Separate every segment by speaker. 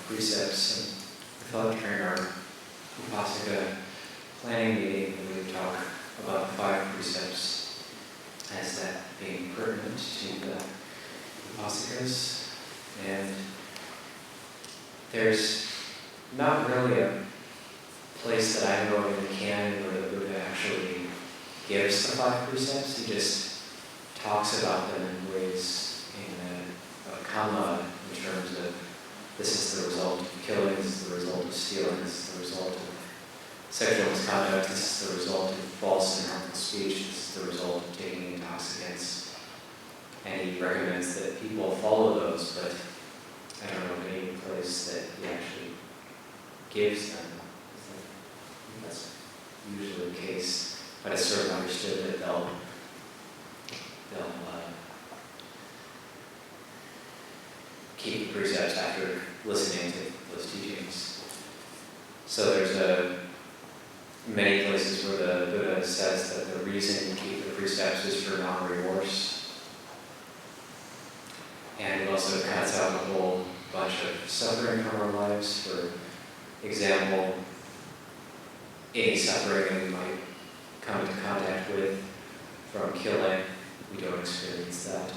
Speaker 1: precepts. And I thought during our Upasika planning meeting we would talk about the 5 precepts as that being pertinent to the Upasikas. And there's not really a place that I know of in the canon where the Buddha actually gives the 5 precepts. He just talks about them in ways in a comma in terms of this is the result of killing, this is the result of stealing, this is the result of sexual misconduct, this is the result of false and harmful speech, this is the result of taking intoxicants. And he recommends that people follow those, but I don't know of any place that he actually gives them. That's usually the case, but it's sort of understood that they'll keep the precepts after listening to those teachings. So there's many places where the Buddha says that the reason you keep the precepts is for non-remorse. And it also cuts out a whole bunch of suffering from our lives. For example, any suffering that we might come into contact with from killing, we don't experience that.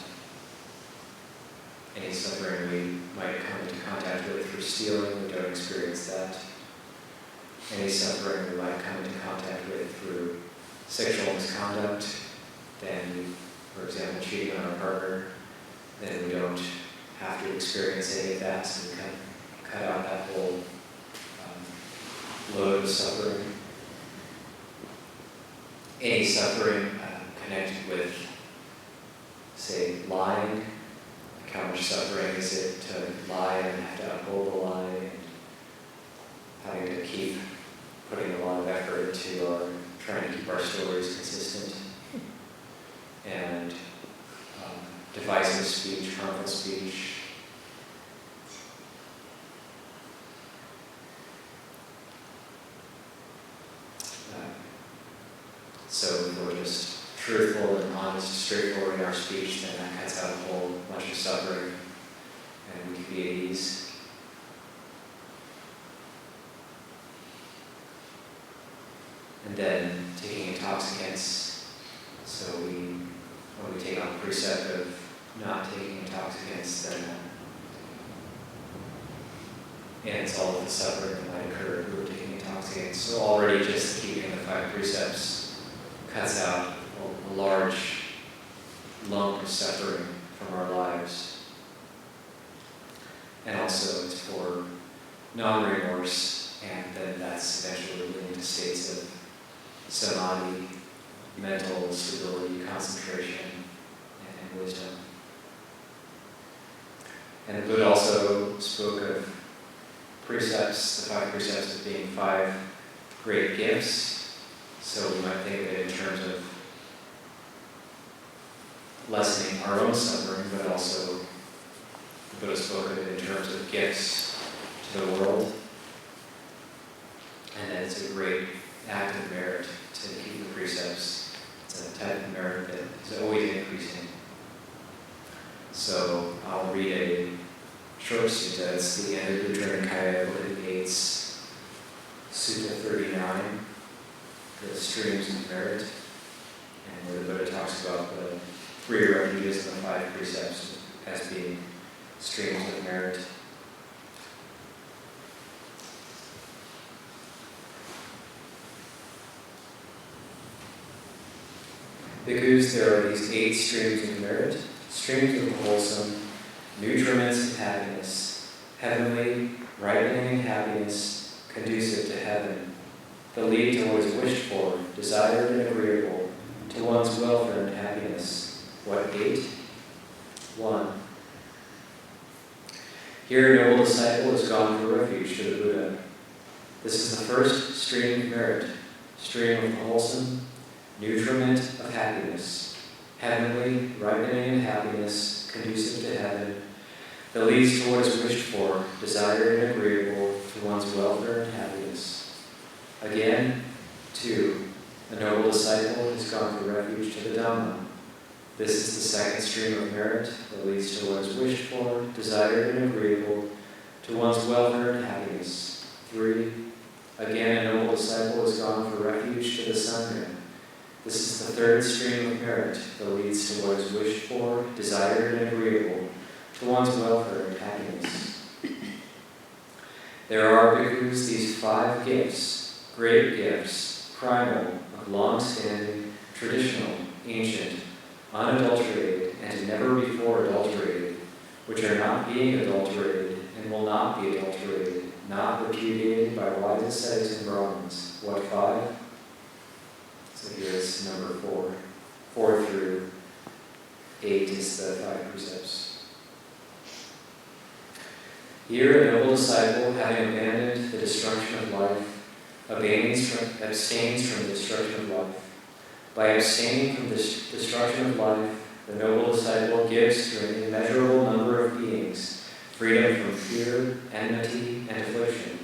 Speaker 1: Any suffering we might come into contact with through stealing, we don't experience that. Any suffering we might come into contact with through sexual misconduct, then, for example, cheating on our partner, then we don't have to experience any of that, so we cut out that whole load of suffering. Any suffering connected with, say, lying. How much suffering is it to lie and have to uphold the lie and having to keep putting a lot of effort into our trying to keep our stories consistent, and divisive speech, harmful speech. So if we're just truthful and honest, straightforward in our speech, then that cuts out a whole bunch of suffering, and we can be at ease. And then taking intoxicants. So when we take on the precept of not taking intoxicants, then ends all of the suffering that might occur if we were taking intoxicants. So already just keeping the 5 precepts cuts out a large lump of suffering from our lives. And also it's for non-remorse, and then that's eventually leading to states of samadhi, mental stability, concentration, and wisdom. And the Buddha also spoke of precepts, the 5 precepts, as being 5 great gifts. So we might think of it in terms of lessening our own suffering, but also the Buddha spoke of it in terms of gifts to the world. And that it's a great act of merit to keep the precepts. It's a type of merit that is always increasing. So I'll read a short sutta. It's the Anandabhuta Nikaya Buddha Gates, Sutta 39, the streams of merit, and where the Buddha talks about the 3 refuges and the 5 precepts as being streams of merit. Bhikkhus, there are these 8 streams of merit, streams of wholesome, nutriments of happiness, heavenly, ripening happiness, conducive to heaven, that lead to what is wished for, desired and agreeable, to one's welfare and happiness. What 8? 1. Here a noble disciple has gone for refuge to the Buddha. This is the first stream of merit, stream of wholesome, nutriment of happiness, heavenly, ripening happiness, conducive to heaven, that leads to what is wished for, desired and agreeable, to one's welfare and happiness. Again, 2. A noble disciple has gone for refuge to the Dhamma. This is the second stream of merit that leads to what is wished for, desired and agreeable, to one's well-earned happiness. 3. Again, a noble disciple is gone for refuge to the Sangha. This is the third stream of merit that leads to what is wished for, desired, and agreeable, to one's well-earned happiness. There are, bhikkhus, these 5 gifts, great gifts, primal, of long-standing, traditional, ancient, unadulterated, and never before adulterated, which are not being adulterated and will not be adulterated, not repudiated by wise ascetics and Brahmins. What 5? So here's number 4. 4 through 8 is the 5 precepts. Here, a noble disciple, having abandoned the destruction of life, abstains from the destruction of life. By abstaining from the destruction of life, the noble disciple gives to an immeasurable number of beings freedom from fear, enmity, and affliction.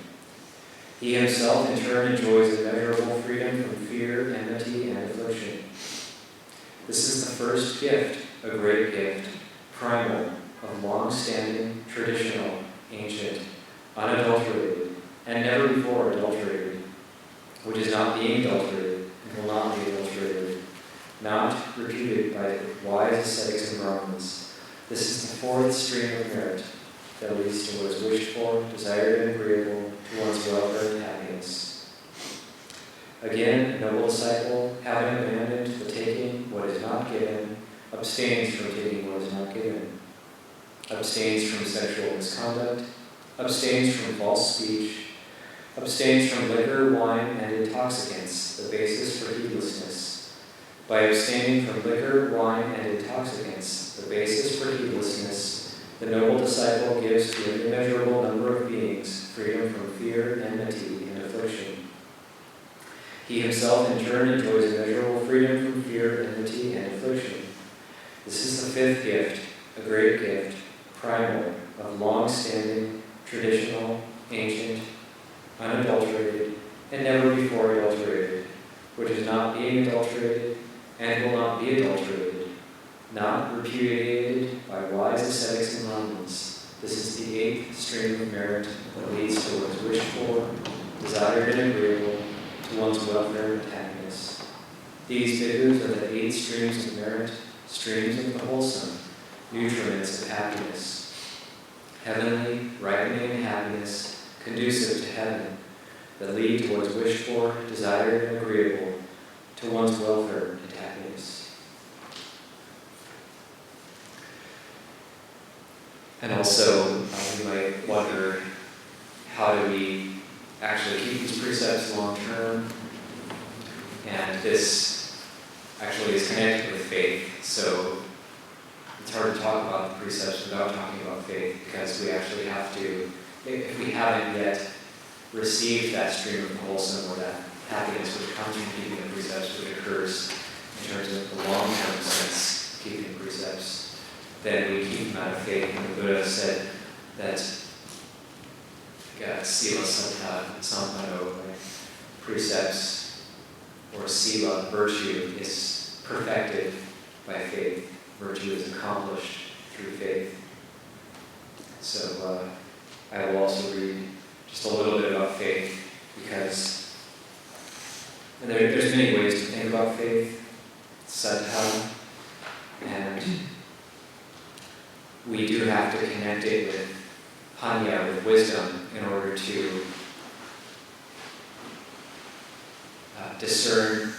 Speaker 1: He himself, in turn, enjoys immeasurable freedom from fear, enmity, and affliction. This is the first gift, a great gift, primal, of long-standing, traditional, ancient, unadulterated, and never before adulterated, which is not being adulterated and will not be adulterated, not reputed by wise ascetics and Brahmins. This is the 4th stream of merit that leads to what is wished for, desired, and agreeable to one's well-earned happiness. Again, a noble disciple, having abandoned the taking what is not given, abstains from taking what is not given, abstains from sexual misconduct, abstains from false speech, abstains from liquor, wine, and intoxicants, the basis for heedlessness. By abstaining from liquor, wine, and intoxicants, the basis for heedlessness, the noble disciple gives to an immeasurable number of beings freedom from fear, enmity, and affliction. He himself, in turn, enjoys immeasurable freedom from fear, enmity, and affliction. This is the 5th gift, a great gift, primal, of long-standing, traditional, ancient, unadulterated, and never before adulterated, which is not being adulterated and will not be adulterated, not repudiated by wise ascetics and Brahmins. This is the 8th stream of merit that leads to what is wished for, desired, and agreeable to one's welfare and happiness. These bhikkhus are the 8 streams of merit, streams of the wholesome, nutriments of happiness, heavenly, ripening happiness, conducive to heaven, that lead to what is wished for, desired, and agreeable to one's welfare and happiness. And also, you might wonder, how do we actually keep these precepts long term? And this actually is connected with faith, so it's hard to talk about the precepts without talking about faith, because we actually have to, if we haven't yet received that stream of wholesome, or that happiness which comes from keeping the precepts, which occurs in terms of the long-term sense of keeping the precepts, then we keep them out of faith. And the Buddha said that sila sampano, precepts, or sila, virtue, is perfected by faith. Virtue is accomplished through faith. So I will also read just a little bit about faith, because there's many ways to think about faith, saddha, and we do have to connect it with panya, with wisdom, in order to discern.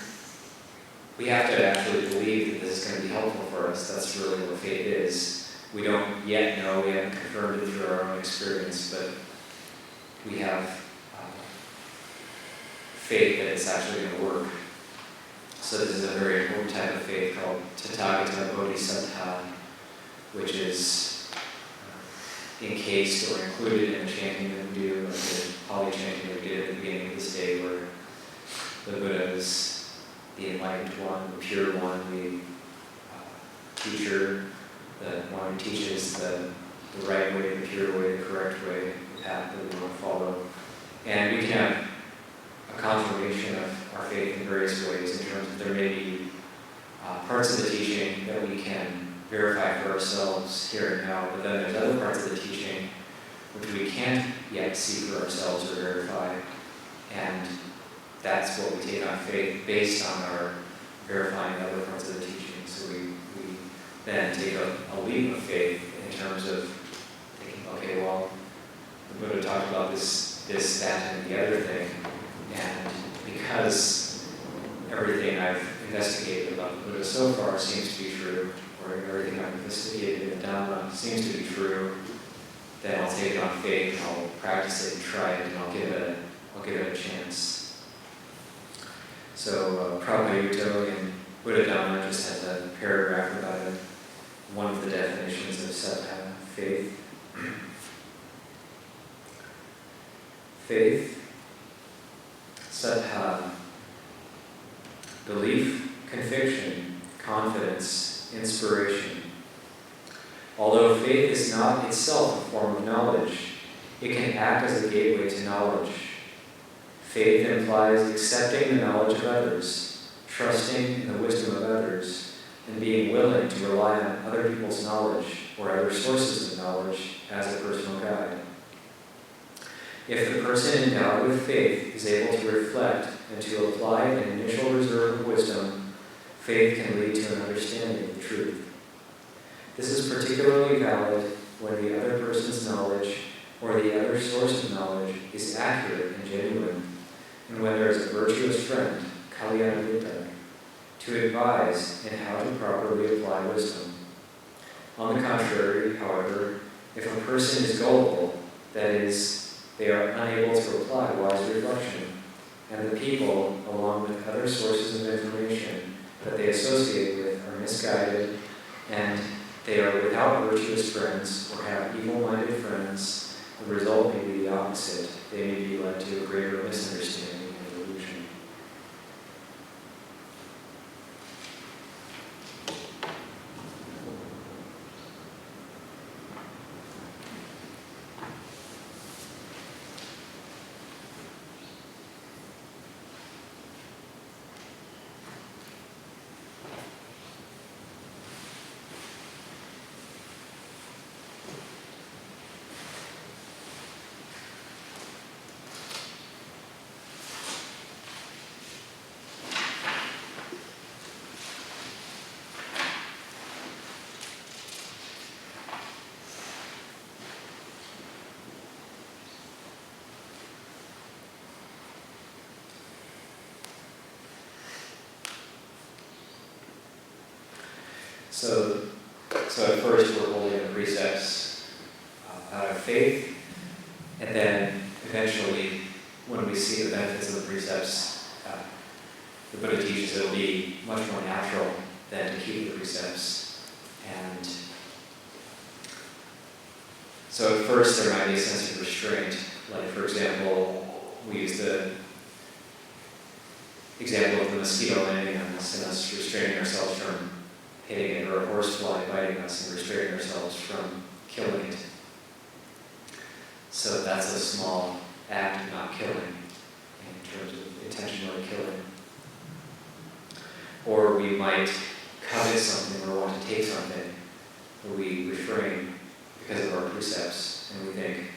Speaker 1: We have to actually believe that this is going to be helpful for us. That's really what faith is. We don't yet know, we haven't confirmed it through our own experience, but we have faith that it's actually going to work. So this is a very important type of faith called Tathagata Bodhisattva, which is encased or included in the chanting that we do, like the Pali chanting that we did at the beginning of this day, where the Buddha is the enlightened one, the pure one, the teacher, the one who teaches the right way, the pure way, the correct way, the path that we want to follow. And we can have a confirmation of our faith in various ways, in terms of there may be parts of the teaching that we can verify for ourselves here and now, but then there's other parts of the teaching which we can't yet see for ourselves or verify. And that's what we take on faith based on our verifying other parts of the teaching. So we then take a leap of faith in terms of thinking, okay, well, the Buddha talked about this, that, and the other thing, and because everything I've investigated about the Buddha so far seems to be true, or everything I've investigated in the Dhamma seems to be true, then I'll take it on faith, and I'll practice it and try it, and I'll give it a chance. So Prabhupada Yuto in Buddha Dhamma just has a paragraph about it. One of the definitions of saddha, faith. Faith, saddha, belief, conviction, confidence, inspiration. Although faith is not itself a form of knowledge, it can act as a gateway to knowledge. Faith implies accepting the knowledge of others, trusting in the wisdom of others, and being willing to rely on other people's knowledge or other sources of knowledge as a personal guide. If the person endowed with faith is able to reflect and to apply an initial reserve of wisdom, faith can lead to an understanding of the truth. This is particularly valid when the other person's knowledge or the other source of knowledge is accurate and genuine, and when there is a virtuous friend, kalyana mitta, to advise in how to properly apply wisdom. On the contrary, however, if a person is gullible, that is, they are unable to apply wise reflection, and the people, along with other sources of information that they associate with, are misguided, and they are without virtuous friends or have evil-minded friends, the result may be the opposite. They may be led to a greater misunderstanding and delusion. So at first we're holding the precepts out of faith, and then eventually, when we see the benefits of the precepts, the Buddha teaches it will be much more natural than to keep the precepts. And so at first there might be a sense of restraint. Like, for example, we use the example of the mosquito landing on us and us restraining ourselves from hitting it, or a horsefly biting us and restraining ourselves from killing it. So that's a small act of not killing in terms of intentionally killing. Or we might covet something or want to take something, or we refrain because of our precepts, and we think,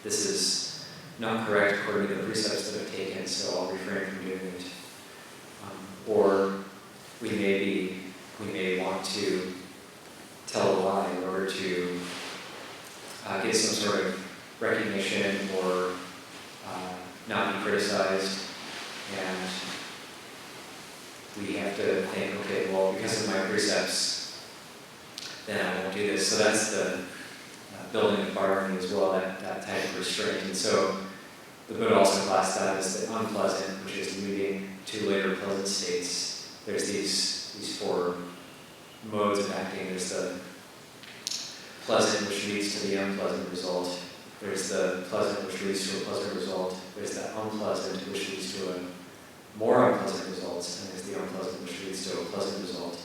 Speaker 1: this is not correct according to the precepts that I've taken, so I'll refrain from doing it. Or we may want to tell a lie in order to get some sort of recognition or not be criticized. And we have to think, okay, well, because of my precepts, then I won't do this. So that's the building of bargaining as well, that type of restraint. And so the Buddha also classed that as the unpleasant, which is leading to later pleasant states. There's these four modes of acting. There's the pleasant, which leads to the unpleasant result. There's the pleasant, which leads to a pleasant result. There's the unpleasant, which leads to a more unpleasant result. And there's the unpleasant, which leads to a pleasant result.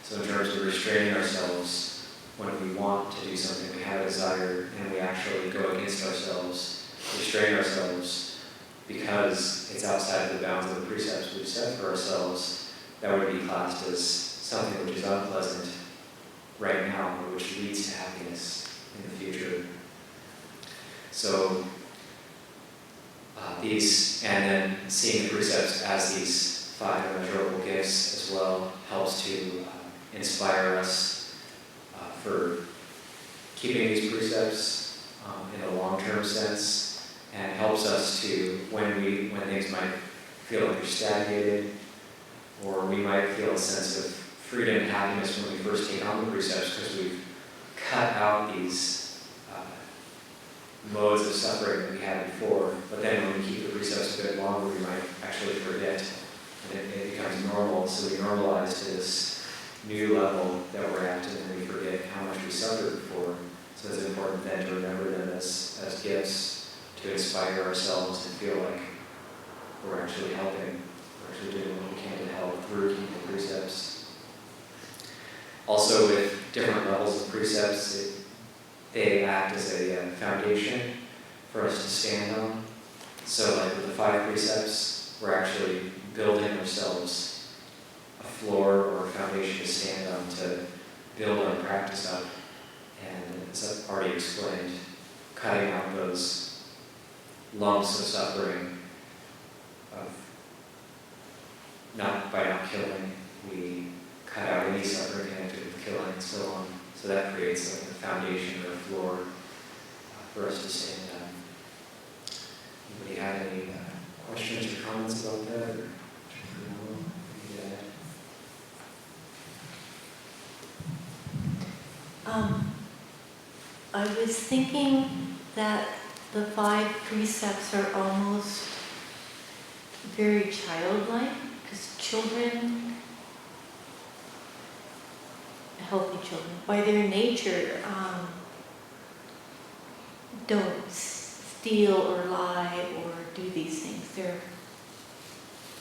Speaker 1: So in terms of restraining ourselves, when we want to do something, we have a desire, and we actually go against ourselves, restrain ourselves, because it's outside of the bounds of the precepts we've set for ourselves, that would be classed as something which is unpleasant right now, or which leads to happiness in the future. So these, and then seeing the precepts as these 5 immeasurable gifts as well helps to inspire us for keeping these precepts in a long-term sense, and helps us to, when things might feel like they're stagnated, or we might feel a sense of freedom and happiness when we first take on the precepts because we've cut out these modes of suffering that we had before, but then when we keep the precepts a bit longer, we might actually forget, and it becomes normal, so we normalize to this new level that we're at, and then we forget how much we suffered before. So it's important then to remember them as gifts to inspire ourselves and feel like we're actually helping, we're actually doing what we can to help through keeping the precepts. Also, with different levels of precepts, they act as a foundation for us to stand on. So like with the 5 precepts, we're actually building ourselves a floor or a foundation to stand on, to build our practice up. And as I've already explained, cutting out those lumps of suffering, by not killing, we cut out any suffering connected with killing and so on. So that creates like a foundation or a floor for us to stand on. Anybody have any questions or comments about that? Or,
Speaker 2: I was thinking that the 5 precepts are almost very childlike, because children, healthy children, by their nature, don't steal or lie or do these things. They're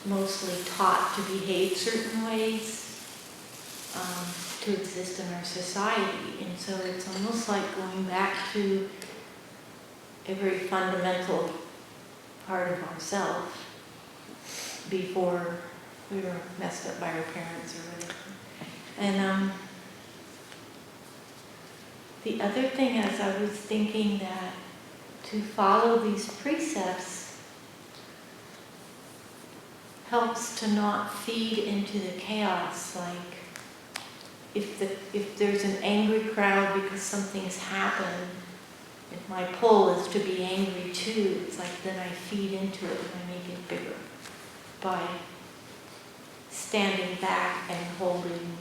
Speaker 2: mostly taught to behave certain ways, to exist in our society. And so it's almost like going back to a very fundamental part of ourselves before we were messed up by our parents or whatever. And the other thing is, I was thinking that to follow these precepts helps to not feed into the chaos. Like if there's an angry crowd because something's happened, if my pull is to be angry too, it's like then I feed into it and I make it bigger by standing back and holding,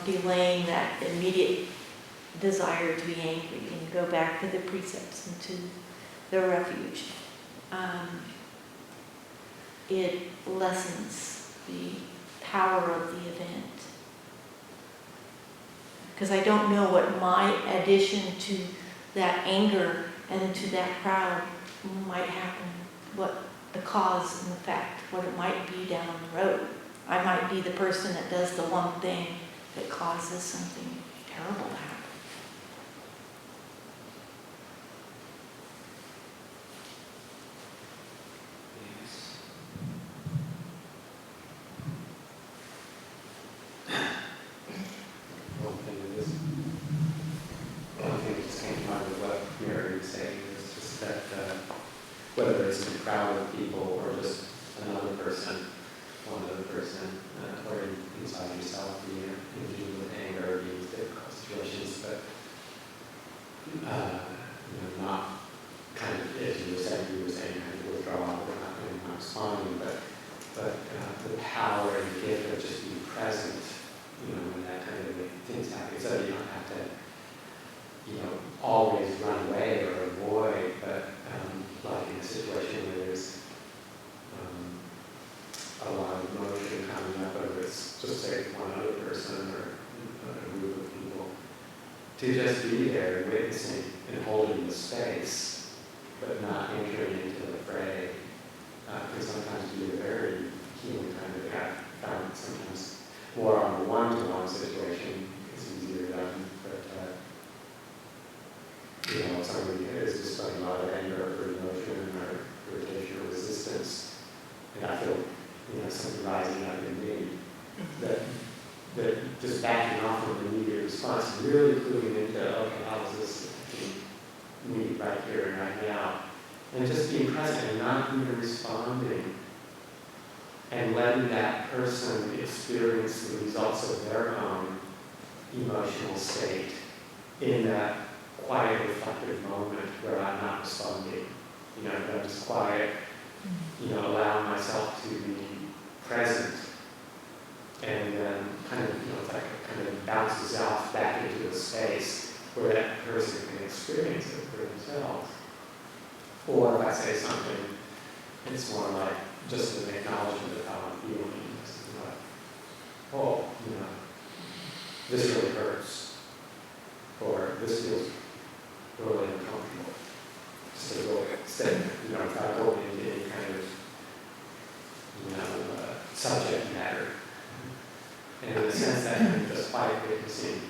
Speaker 2: delaying that immediate desire to be angry, and go back to the precepts and to the refuge. It lessens the power of the event. Because I don't know what my addition to that anger and to that crowd might happen, what the cause and effect, what it might be down the road. I might be the person that does the one thing that causes something terrible to happen.
Speaker 3: Whether it's in a crowd of people or just another person, one other person, or inside yourself, being dealing with anger or dealing with difficult situations, but not kind of, as you were saying, kind of withdraw, or not responding, but the power and the gift of just being present, when that kind of things happen, so you don't have to, always run away or avoid, but like in a situation where there's a lot of emotion coming up, whether it's just say one other person or a group of people, to just be there and witnessing and holding the space, but not entering into the fray, can sometimes be a very healing kind of act. Found sometimes more on the one-to-one situation, it's easier done, but if somebody is displaying a lot of anger or emotion or irritation or resistance, and I feel, something rising up in me, that just backing off from the immediate response, really cluing into, okay, how is this affecting right here and right now. And just being present and not even responding. And letting that person experience the results of their own emotional state in that quiet, reflective moment where I'm not responding. You know, I'm just quiet, you know, allowing myself to be present. And then kind of, you know, it's like it kind of bounces off back into a space where that person can experience it for themselves. Or if I say something, it's more like just an acknowledgement of how I'm feeling. It's like, oh, you know, this really hurts. Or this feels really uncomfortable. Just a little statement, you know, without going into any kind of, you know, subject matter. And in a sense that can be just quiet witnessing.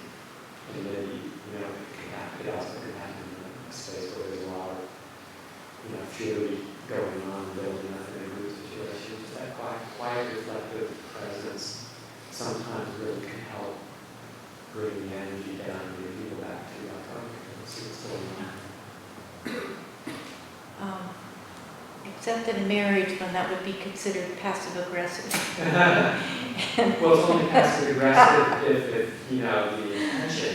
Speaker 3: And then, you know, it also can happen in a space where there's a lot of, you know, fury going on, building up in a group situation. Just that quiet, reflective presence sometimes really can help bring the energy down and bring people back to like, okay, let's see what's going on.
Speaker 2: Except in marriage, when that would be considered passive aggressive.
Speaker 3: Well, it's only passive aggressive if you know, the intention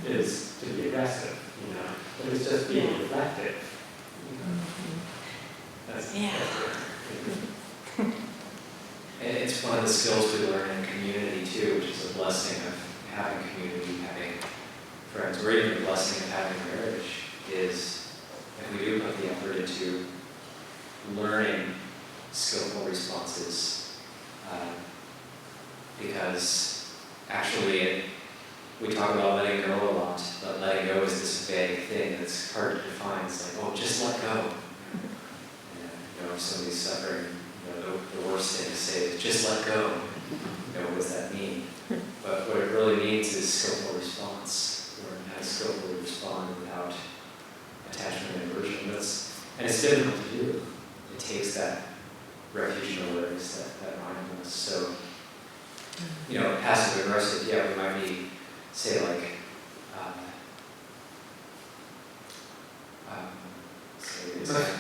Speaker 3: is to be aggressive, you know, but it's just being reflective. You know. That's
Speaker 1: It's one of the skills we learn in community too, which is a blessing of having community, having friends, or even the blessing of having marriage, is if we do put the effort into learning skillful responses, because actually we talk about letting go a lot, but letting go is this vague thing that's hard to define. It's like, oh, just let go. And, you know, if somebody's suffering, you know, the worst thing to say is just let go. You know, what does that mean? But what it really means is skillful response. Learn how to skillfully respond without attachment and aversion. And it's difficult to do. It takes that refuge and awareness, that mindfulness. So, you know, passive aggressive, yeah, we might be, say like,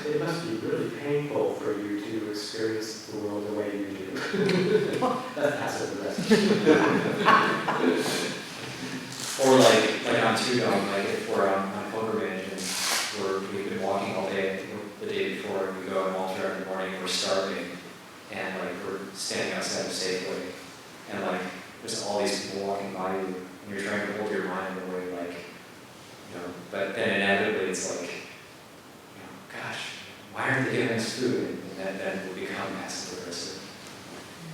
Speaker 3: It must be really painful for you to experience the world the way you do. That's passive aggressive.
Speaker 1: or like on Tudong, like if we're on pilgrimage and we've been walking all day, the day before, and we go on Malta in the morning and we're starving, and like we're standing outside of Safeway, and like there's all these people walking by you, and you're trying to hold your mind away, like, you know, but then inevitably it's like, you know, gosh, why aren't they giving us food? And then will become passive aggressive.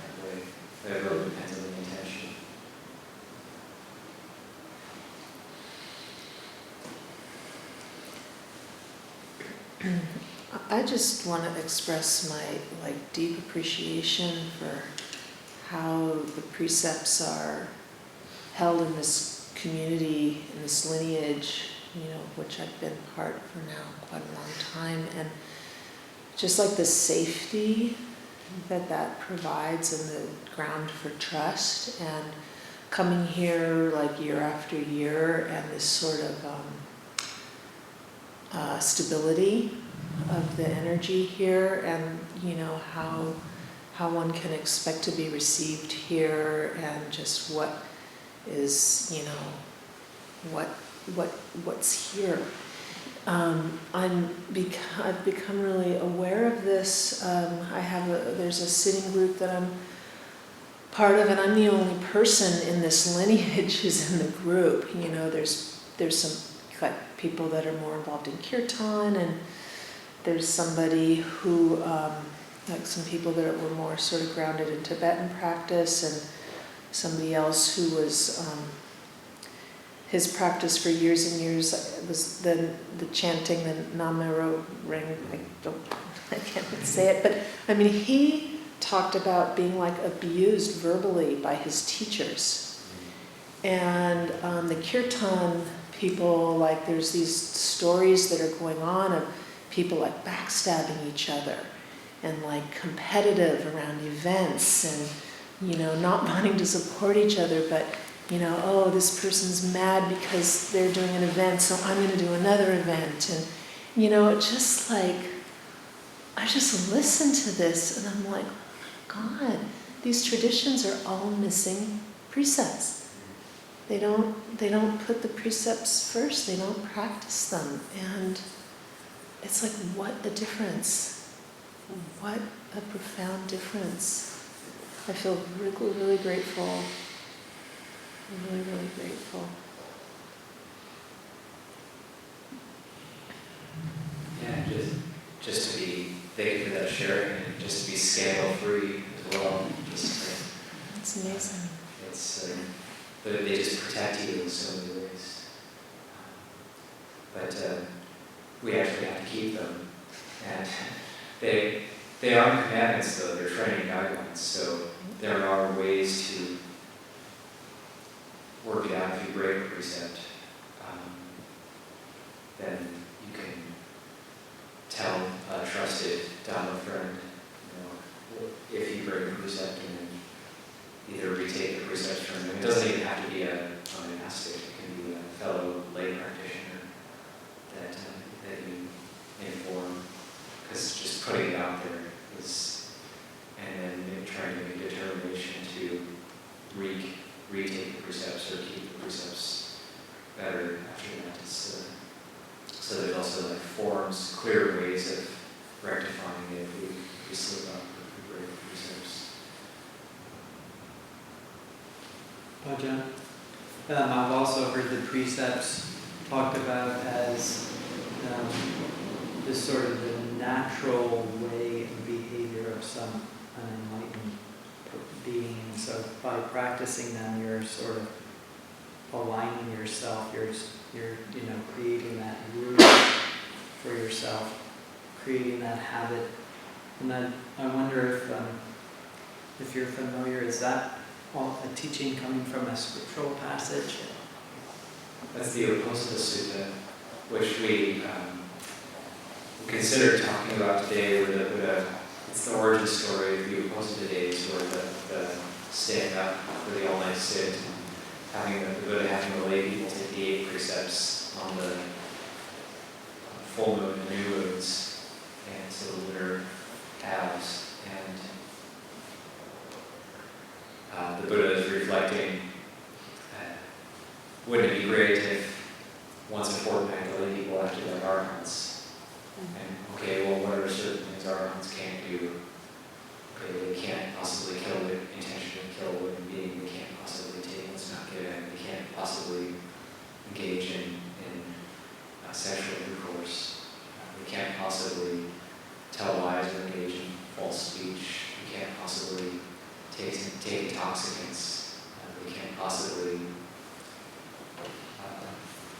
Speaker 1: That way, it really depends on the intention.
Speaker 4: I just want to express my deep appreciation for how the precepts are held in this community, in this lineage, you know, which I've been part for now quite a long time, and just like the safety that provides and the ground for trust, and coming here like year after year, and this sort of stability of the energy here, and you know how one can expect to be received here, and just what is, you know, what's here. I've become really aware of this. There's a sitting group that I'm part of, and I'm the only person in this lineage who's in the group. You know, there's some like people that are more involved in kirtan, and there's somebody who, like some people that were more sort of grounded in Tibetan practice, and somebody else who was, his practice for years and years was the chanting, the Namiro ring, I can't say it, but I mean, he talked about being like abused verbally by his teachers. And the kirtan people, like there's these stories that are going on of people like backstabbing each other and like competitive around events, and you know, not wanting to support each other, but you know, oh, this person's mad because they're doing an event, so I'm going to do another event, you know, it just like, I just listen to this and I'm like, God, these traditions are all missing precepts. They don't put the precepts first, they don't practice them. And it's like, what a difference. What a profound difference. I feel really, really grateful. Really, really grateful.
Speaker 1: Yeah, just to be, thank you for that sharing, and just to be scandal free as well. Just
Speaker 4: It's amazing.
Speaker 1: it's but they just protect you in so many ways. But we actually have to keep them, and they aren't commandments though; they're training guidelines. So there are ways to work it out if you break a precept. Then you can tell a trusted Dhamma friend, if you break a precept, and then either retake the precepts from them. It doesn't even have to be a monastic. It can be a fellow lay practitioner that you inform. Because just putting it out there is, and then maybe trying to make a determination to retake the precepts or keep the precepts better after that. So there's also like forms, clear ways of rectifying it if we slip up or if we break the precepts.
Speaker 5: Ajahn, I've also heard the precepts talked about as this sort of the natural way and behavior of some unenlightened being. So by practicing them, you're sort of aligning yourself. You're creating that root for yourself, creating that habit. And then I wonder if you're familiar, is that a teaching coming from a scriptural passage?
Speaker 1: That's the Upasika Sutta, which we consider talking about today. It's the origin story of the Upasika days, where the stand up for the all-night sit, having the Buddha having the lay people take the 8 precepts on the full moon and new moons, and so the lunar halves. And the Buddha is reflecting, wouldn't it be great if once a fortnight the lay people acted like Arhants? And okay, well, what are certain things Arhants can't do? Okay, they can't possibly intentionally kill a living being. They can't possibly take what's not given. They can't possibly engage in sexual intercourse. We can't possibly tell lies or engage in false speech. We can't possibly take intoxicants. We can't possibly.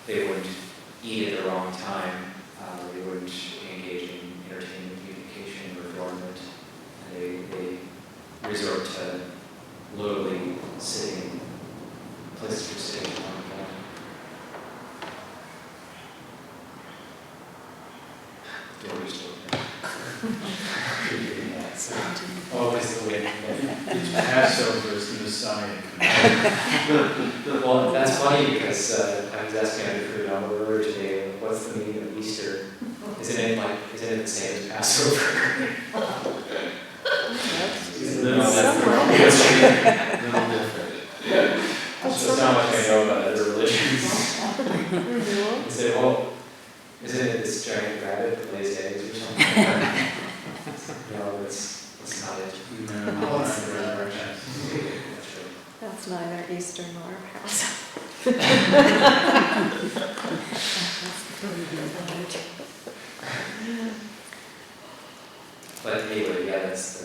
Speaker 1: They wouldn't eat at the wrong time. They wouldn't engage in entertainment, beautification, or adornment. And they resort to literally sitting, places for sitting on the floor. Oh, it's the wind.
Speaker 6: Passover is the Messiah.
Speaker 1: Well, that's funny because I was asking Karunadhammo earlier today, what's the meaning of Easter? Isn't it the same as Passover? That's the wrong answer.
Speaker 6: Little different.
Speaker 1: That's not much I know about other religions. Isn't it this giant rabbit that lays eggs or something? No, that's not it.
Speaker 6: No, it's the resurrection.
Speaker 7: That's neither Easter nor Passover.
Speaker 1: But anyway, yeah, so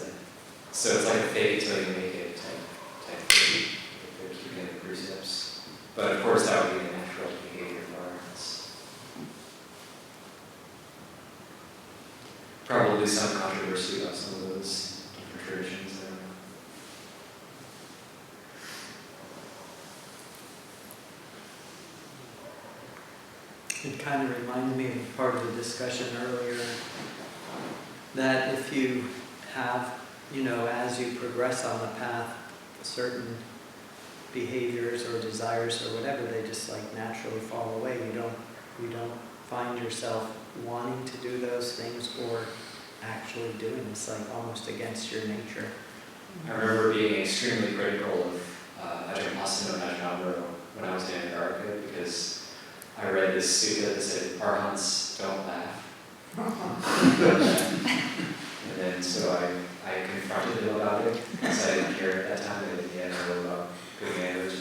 Speaker 1: it's like a fake it till you make it type thing. They're keeping the precepts. But of course that would be the natural behavior of ours. Probably some controversy about some of those different traditions there.
Speaker 5: It kind of reminded me of part of the discussion earlier, that if you have, as you progress on the path, certain behaviors or desires or whatever, they just like naturally fall away. You don't find yourself wanting to do those things or actually doing this, like almost against your nature.
Speaker 1: I remember being extremely critical of Ajahn and Ajahn when I was in Antarctica because I read this sutta that said, Arhants don't laugh. And then so I confronted him about it, because I didn't care at that time, and he had know about good manners.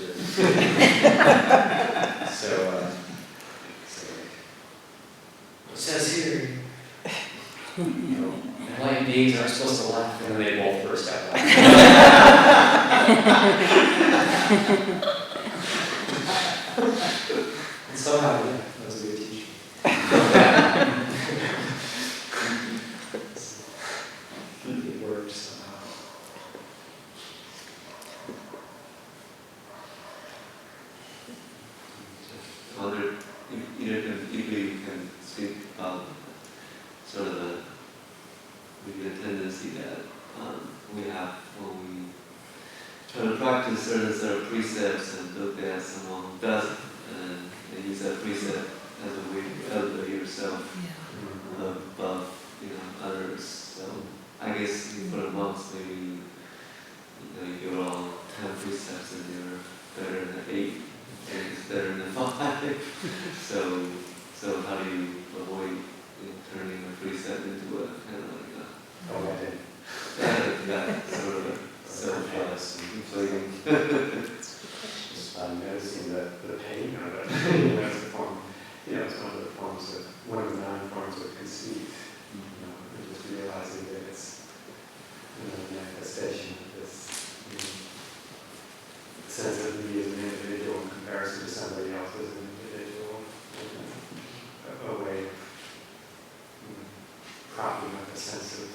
Speaker 1: So it says here, enlightened beings aren't supposed to laugh, and then they both burst out laughing. And somehow, yeah, that was a good teacher. It worked somehow.
Speaker 8: I wonder if you can speak about sort of maybe a tendency that we have when we try to practice certain sort of precepts and look at someone who doesn't, and use that precept as a way to elevate yourself above, others. So I guess for the monks, maybe you give all 10 precepts and you're better than 8, and it's better than 5. So how do you avoid turning a precept into a kind of like that sort of a self-inflating?
Speaker 3: Just by noticing the pain of it. That's a form, it's one of the 9 forms of conceit. And just realizing that it's a manifestation of this sense of me as an individual in comparison to somebody else as an individual. A way of propping up a sense of,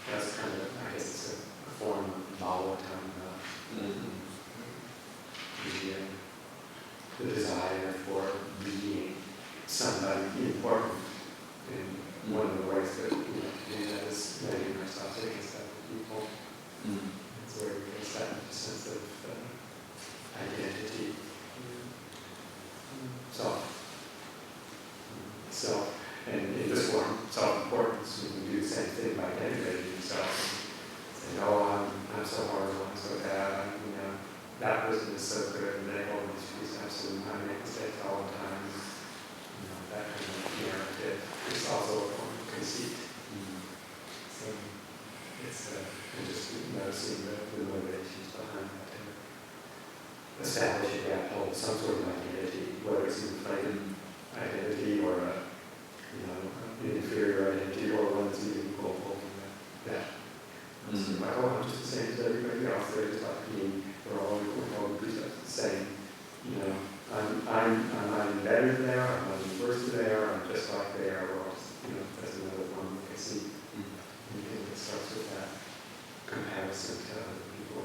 Speaker 3: that's kind of, I guess it's a form of Bhagavatam, the desire for being somebody important. And one of the ways that do that is making ourselves against other people. It's where we get that sense of identity, self, and in this form, self-importance, you can do the same thing by denigrating yourself. Saying, oh, I'm so horrible, I'm so bad, that person is so good, and they hold these precepts, and I make mistakes all the time. That kind of narrative is also a form of conceit. So it's and just noticing the motivations behind that to establish a gap hold, some sort of identity, whether it's an inflated identity or an inferior identity or one that's even equal holding that. So like, oh, I'm just the same as everybody else. They're just like me. We're all equal. All the precepts the same. I'm either better than they are. I'm either worse than they are. I'm just like they are. Or else, that's another form of conceit. And it starts with that comparison to other people.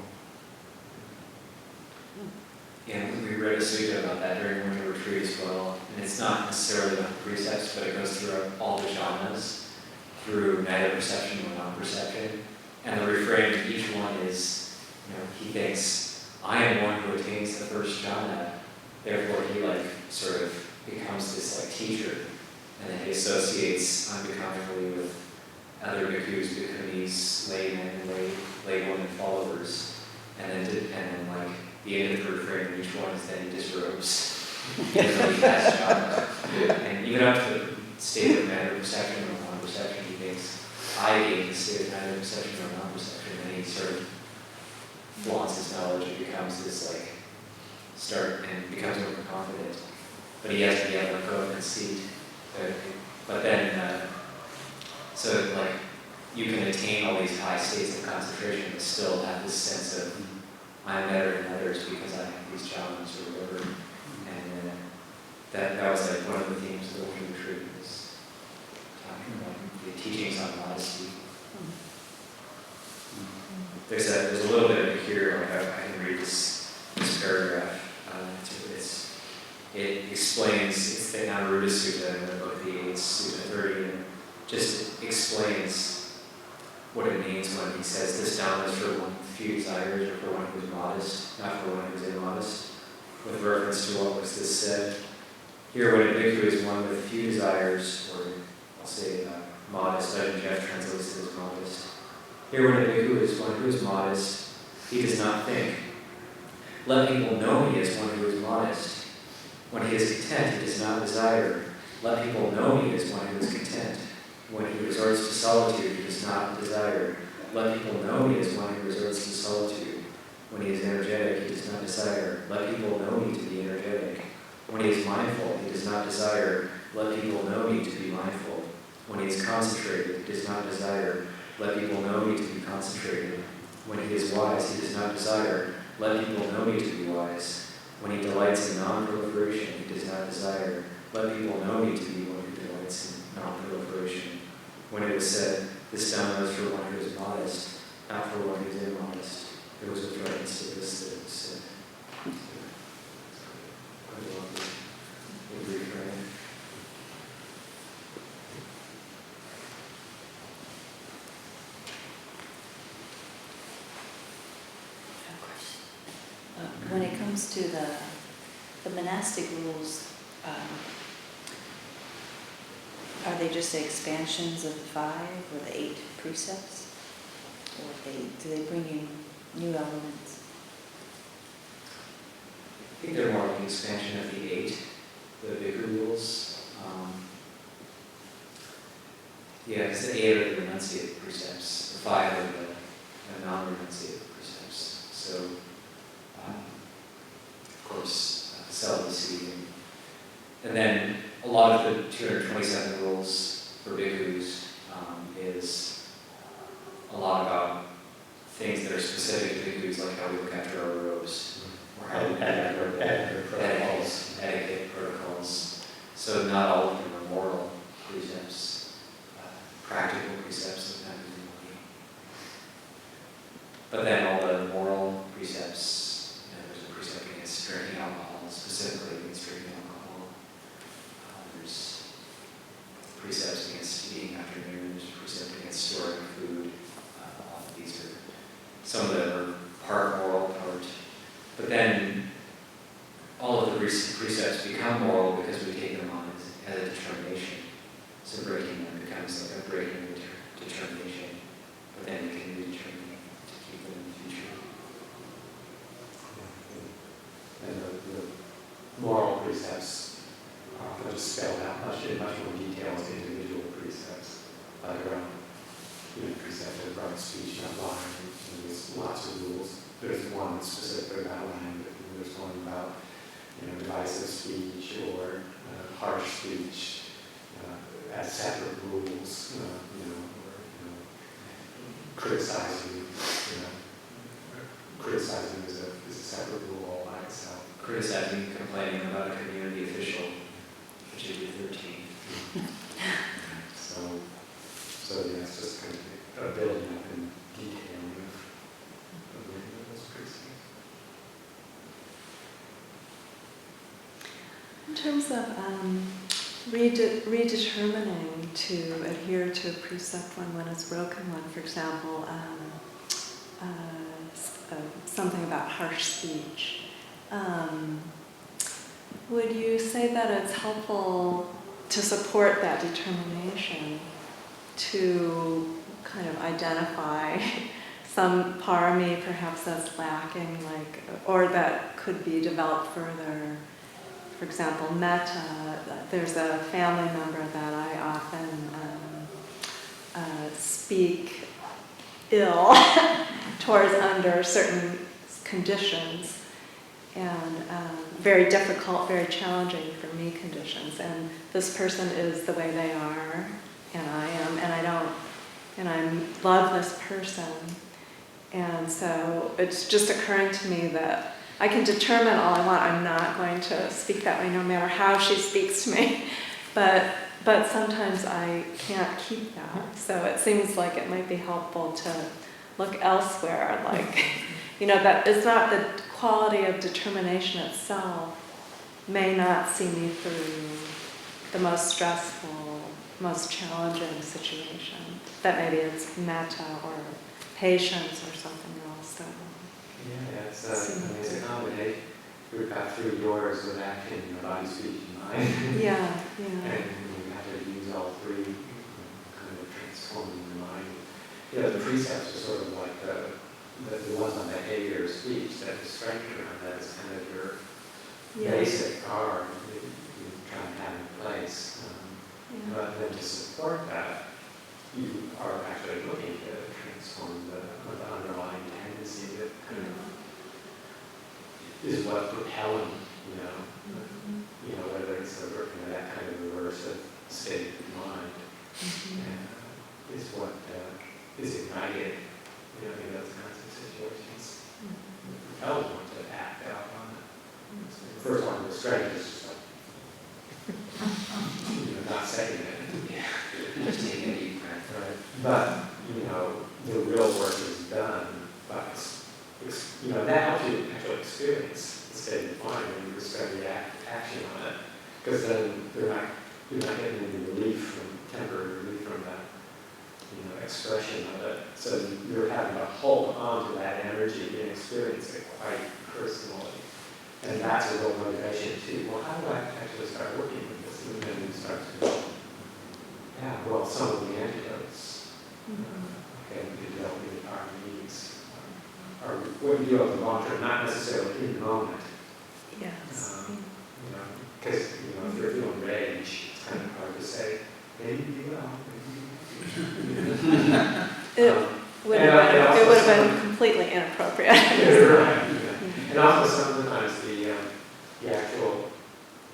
Speaker 1: Yeah, we read a sutta about that during winter retreat as well. And it's not necessarily about the precepts, but it goes through all the jhanas, through neither perception nor non-perception. And the refrain to each one is, he thinks, I am one who attains the first jhana. Therefore, he sort of becomes this teacher. And then he associates unbecomingly with other bhikkhus, bhikkhunis, laymen, and laywomen followers. And then the end of the refrain of each one is that he disrobes. Even though he has jhana. And even up to the state of matter perception or non-perception, he thinks, I gain the state of matter perception or non-perception. And he sort of flaunts his knowledge and becomes this becomes overconfident. But he has to be able to go and conceit. But then, you can attain all these high states of concentration but still have this sense of I'm better than others because I have these jhanas or whatever. And that was one of the themes of the winter retreat was talking about the teachings on modesty. There's a little bit of it here, I can read this paragraph. It explains, it's the Naruda Sutta in the book of the 8th, Sutta 30, and just explains what it means when he says this down is for one with few desires or for one who's modest, not for one who's immodest. With reference to what was this said, Here, when a bhikkhu is one with few desires, or I'll say modest, Ajahn Jeff translates it as modest. Here, when a bhikkhu is one who is modest, he does not think. Let people know he is one who is modest. When he is content, he does not desire. Let people know he is one who is content. When he resorts to solitude, he does not desire. Let people know he is one who resorts to solitude. When he is energetic, he does not desire. Let people know me to be energetic. When he is mindful, he does not desire. Let people know me to be mindful. When he is concentrated, he does not desire. Let people know me to be concentrated. When he is wise, he does not desire. Let people know me to be wise. When he delights in non-proliferation, he does not desire. Let people know me to be one who delights in non-proliferation. When it was said, this Dhamma is for one who is modest, not for one who is immodest, it was with reference to this that it was said. I love the refrain.
Speaker 9: When it comes to the monastic rules, are they just expansions of the 5 or the 8 precepts? Or do they bring in new elements?
Speaker 1: I think they're more like an expansion of the 8, the bigger rules. Because the 8 are the renunciated precepts, the 5 are the non-renunciated precepts. So, of course, celibacy, and then a lot of the 227 rules for bhikkhus is a lot about things that are specific to bhikkhus, like how we look after our robes, or how we look after our etiquette protocols. So not all of them are moral precepts, practical precepts sometimes. But then all the moral precepts, there's a precept against drinking alcohol, specifically against drinking alcohol. There's precepts against eating afternoon, there's a precept against storing food. These are some of them are part moral, part. But then all of the precepts become moral because we take them on as a determination. So breaking them becomes like a breaking of determination. But then we can redetermine to keep them in the future.
Speaker 3: And the moral precepts are often just spelled out in much more detail as individual precepts, like around precept of right speech, not lying. And there's lots of rules. There's one that's specific about lying, but there's one about divisive speech or harsh speech as separate rules. Or criticizing. Criticizing is a separate rule all by itself.
Speaker 1: Criticizing, complaining about a community official, which should be 13.
Speaker 3: So yeah, it's just kind of a building up and detailing of those precepts.
Speaker 7: In terms of redetermining to adhere to a precept when one is broken one, for example, something about harsh speech, would you say that it's helpful to support that determination to kind of identify some parami perhaps that's lacking, or that could be developed further? For example, metta. There's a family member that I often speak ill towards under certain conditions, and very difficult, very challenging for me conditions. And this person is the way they are, and I am, and I love this person. And so it's just occurring to me that I can determine all I want. I'm not going to speak that way no matter how she speaks to me. But sometimes I can't keep that. So it seems like it might be helpful to look elsewhere, that it's not the quality of determination itself may not see me through the most stressful, most challenging situation. That maybe it's metta or patience or something else.
Speaker 3: Yeah, it's a combination. we've got 3 doors of action, body, speech, and mind.
Speaker 7: Yeah,
Speaker 3: And
Speaker 7: yeah.
Speaker 3: we have to use all 3, kind of transforming the mind. The precepts are sort of like the ones on behavior of speech, that the structure on that is kind of your
Speaker 7: Yeah.
Speaker 3: basic car you try and have in place.
Speaker 7: Yeah.
Speaker 3: But then to support that, you are actually looking to transform the underlying tendency that kind of is what's propelling, whether it's that kind of reverse of state of mind, is what is ignited, in those kinds of situations. Propels one to act out on it. The first one, the strategy is just like, not saying it.
Speaker 1: Just taking a deep breath.
Speaker 3: Right. But, the real work is done by, that helps you actually experience the state of mind when you discover the action on it. Because then you're not getting any temporary relief from that, expression of it. So you're having to hold on to that energy and experience it quite personally. And that's a real motivation too. Well, how do I actually start working with this? And then you start to go, some of the antidotes, we develop in our needs, or what you do over the long term, not necessarily in the moment.
Speaker 7: Yes.
Speaker 3: Because, if you're feeling rage, it's kind of hard to say, maybe you will,
Speaker 7: It would have been completely inappropriate.
Speaker 3: Right. And also sometimes the actual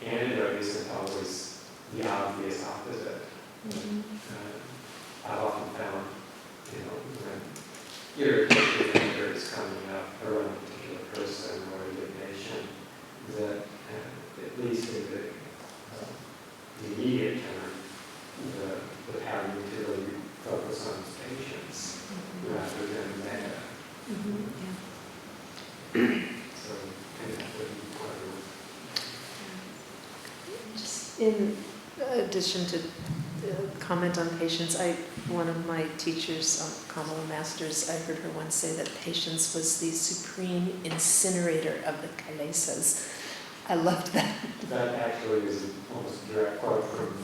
Speaker 3: antidote isn't always the obvious opposite. I've often found, when irritation or anger is coming up around a particular person or indignation, that at least in the immediate term, the having to really focus on patience rather than meta. So, that would be part of
Speaker 4: Just in addition to comment on patience, one of my teachers, Kamala Masters, I heard her once say that patience was the supreme incinerator of the kilesas. I loved that.
Speaker 3: That actually is almost a direct quote from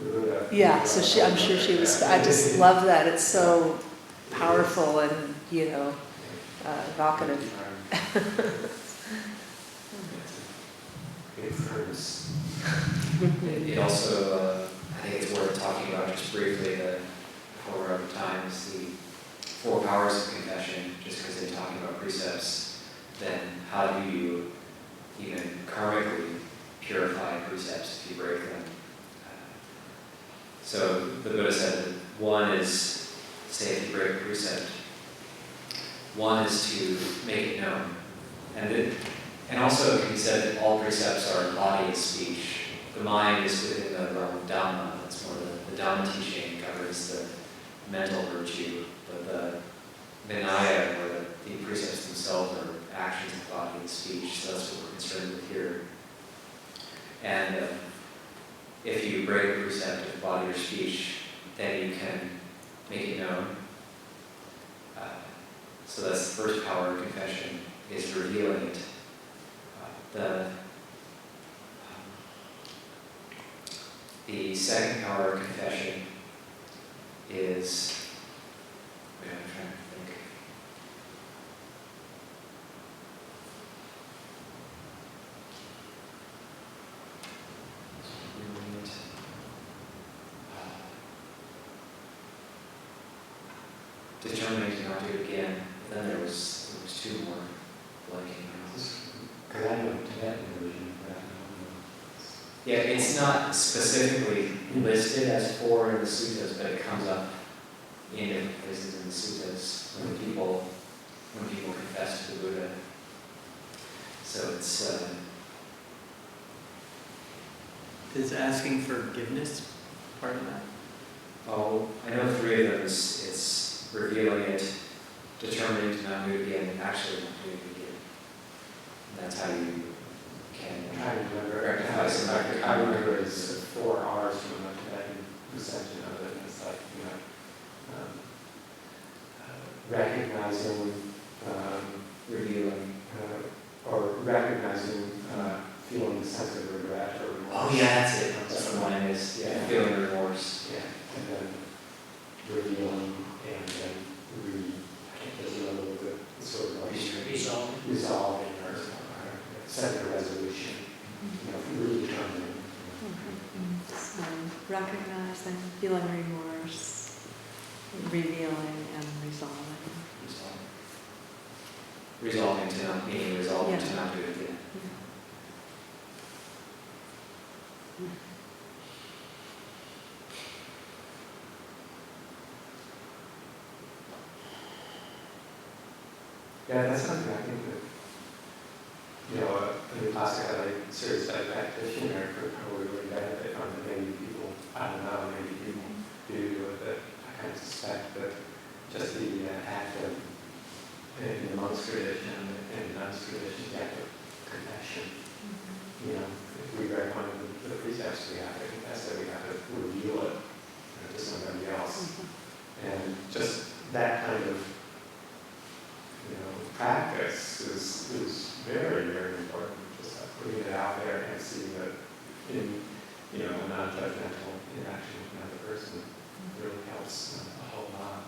Speaker 3: the Buddha.
Speaker 4: Yeah, so I'm sure she was, I just love that. It's so powerful and, evocative.
Speaker 3: It affirms.
Speaker 1: It also, I think it's worth talking about just briefly before we're out of time, is the 4 powers of confession, just because they're talking about precepts. Then how do you even karmically purify precepts if you break them? So the Buddha said that one is, say if you break a precept, one is to make it known. And also it can be said that all precepts are embodied speech. The mind is within the realm of Dhamma. That's more the Dhamma teaching covers the mental virtue, but the Vinaya, or the precepts themselves, are actions embodied in speech. So that's what we're concerned with here. And if you break a precept of body or speech, then you can make it known. So that's the first power of confession, is revealing it. The second power of confession is, I'm trying to think. Determining to not do it again. Then there was 2 more blanking.
Speaker 3: Because I know Tibetan version of that.
Speaker 1: Yeah, it's not specifically listed as 4 in the suttas, but it comes up in different places in the suttas when people confess to the Buddha. So it's
Speaker 5: Is asking forgiveness part of that?
Speaker 1: I know 3 of them it's revealing it, determining to not do it again, and actually not doing it again. And that's how you can
Speaker 3: I remember,
Speaker 1: rectify some
Speaker 3: I remember it's 4 hours from the Tibetan reception of it. It's like, recognizing,
Speaker 1: revealing.
Speaker 3: or recognizing
Speaker 1: Oh, yeah, that's it. That's the one it is.
Speaker 3: Yeah.
Speaker 1: Feeling remorse.
Speaker 3: Yeah, and then revealing, and then I think there's another word that sort of like resolving or setting a resolution, really determining.
Speaker 7: So recognizing, feeling remorse, revealing, and resolving.
Speaker 1: Resolving to not being, resolving
Speaker 7: Yeah.
Speaker 1: to not do it again.
Speaker 3: Yeah, that's something I think that, an Upasika, like serious practitioner could probably really benefit from it. Maybe people, I don't know, maybe people do, but I kind of suspect that just the act of, in the monk's tradition and the nun's tradition, the act of confession. If we read one of the precepts, we have to confess it, we have to reveal it to somebody else. And just that kind of practice is very, very important. Just putting it out there and seeing that in a non-judgmental interaction with another person really helps a whole lot.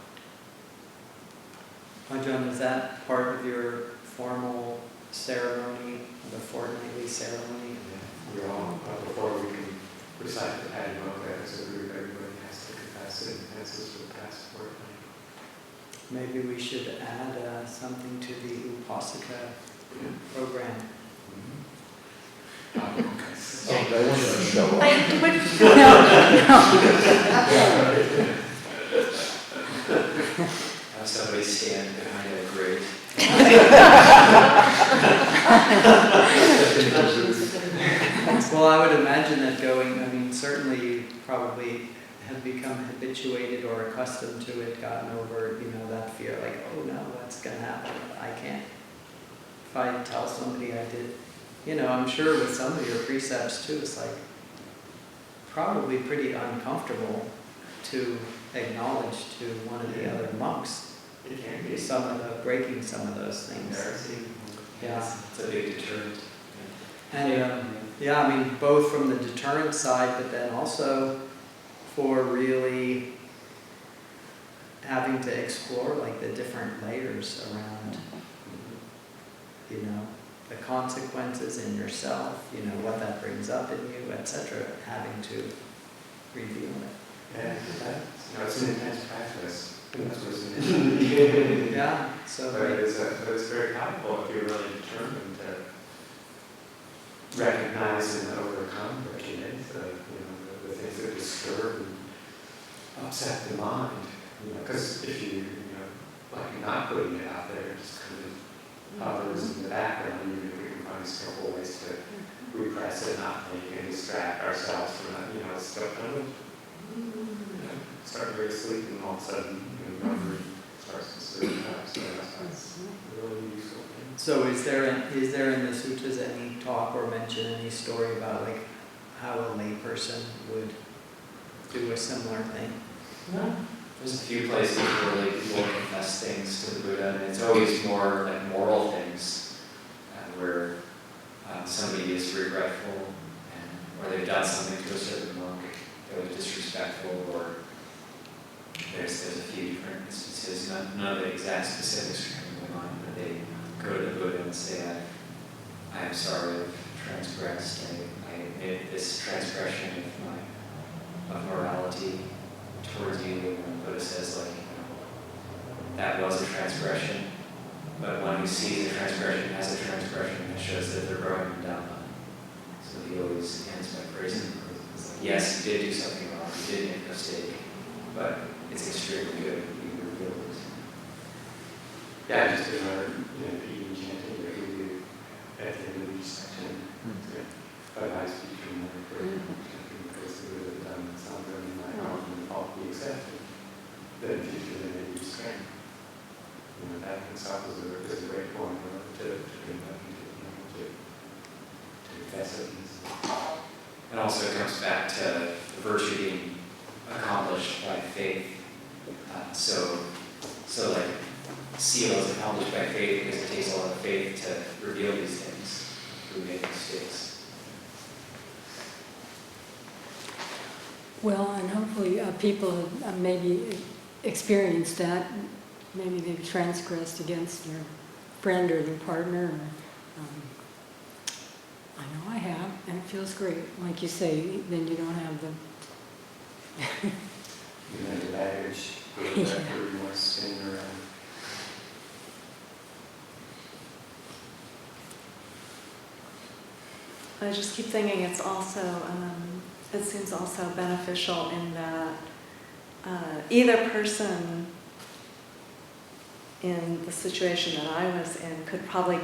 Speaker 5: Ajahn, was that part of your formal ceremony, the fortnightly ceremony?
Speaker 3: We all, before we can recite the Patimokkha as a group, everybody has to confess it, and this is for the past fortnight.
Speaker 5: Maybe we should add something to the Upasika program.
Speaker 6: They want to show up.
Speaker 1: Have somebody stand behind a grate.
Speaker 5: Well, I would imagine that certainly you probably have become habituated or accustomed to it, gotten over, that fear, like, oh no, what's going to happen? I can't. If I tell somebody I did, I'm sure with some of your precepts too, it's like probably pretty uncomfortable to acknowledge to one of the other monks
Speaker 3: It can be
Speaker 5: breaking some of those things.
Speaker 3: embarrassing.
Speaker 5: Yeah.
Speaker 1: It's a big deterrent.
Speaker 5: And both from the deterrent side, but then also for really having to explore like the different layers around, the consequences in yourself, what that brings up in you, etc. Having to reveal it.
Speaker 3: Yeah, it's an intense practice. And that's what's in it.
Speaker 5: Yeah, so
Speaker 3: But it's very helpful if you're really determined to recognize and overcome the the things that disturb and upset the mind. Because if you not putting it out there, it just kind of hovers in the background. We can find skillful ways to repress it, not make and distract ourselves from that. It's still kind of start very asleep, and all of a sudden memory starts to sleep up. So that's a really useful thing.
Speaker 5: So is there in the suttas any talk or mention any story about like how a layperson would do a similar thing?
Speaker 1: No. There's a few places where people confess things to the Buddha, and it's always more like moral things, where somebody is regretful, or they've done something to a certain monk that was disrespectful, or there's a few different instances. None of the exact specifics are coming to mind, but they go to the Buddha and say, I am sorry I've transgressed. I made this transgression of morality towards you. And the Buddha says, that was a transgression, but one who sees a transgression as a transgression, that shows that they're growing in Dhamma. So he always ends by praising them. It's like, yes, you did do something wrong, you did make a mistake, but it's extremely good that you reveal it.
Speaker 3: Yeah, just another eating chanting that we do at the end of each section. But I speak from there for chanting because the Buddha has done something in my heart and all be accepted. Then future they may be strength. That itself is a great formula to confess it.
Speaker 1: It also comes back to the virtue being accomplished by faith. So seal is accomplished by faith because it takes a lot of faith to reveal these things. We make mistakes.
Speaker 10: Well, and hopefully people have maybe experienced that. Maybe they've transgressed against their friend or their partner. Or, I know I have, and it feels great. Like you say, then you don't have the...
Speaker 3: You know, the baggage, the remorse spinning around.
Speaker 7: I just keep thinking it's also, it seems also beneficial in that either person in the situation that I was in could probably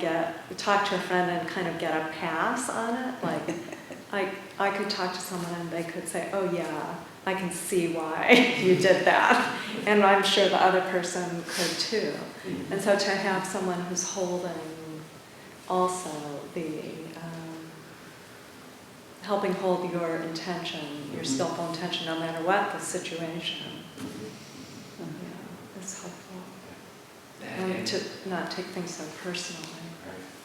Speaker 7: talk to a friend and kind of get a pass on it. Like, I could talk to someone and they could say, oh yeah, I can see why you did that. And I'm sure the other person could too. And so to have someone who's holding also the, helping hold your intention, your skillful intention, no matter what the situation, is helpful. And to not take things so personally,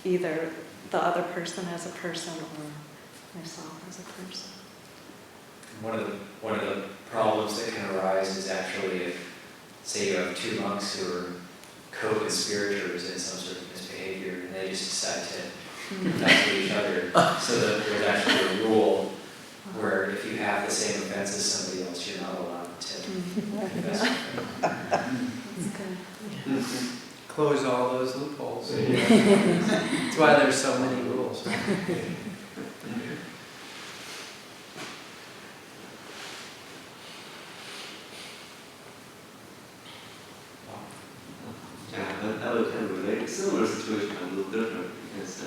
Speaker 7: either the other person as a person or myself as a person.
Speaker 1: One of the problems that can arise is actually if, say, you have two monks who are co-conspirators in some sort of misbehavior, and they just decide to mess with each other. So that there's actually a rule where if you have the same offense as somebody else, you're not allowed to mess with them.
Speaker 7: That's good.
Speaker 5: Close all those loopholes. That's why there's so many rules.
Speaker 8: Yeah, but I would kind of relate. Similar situation, a little different because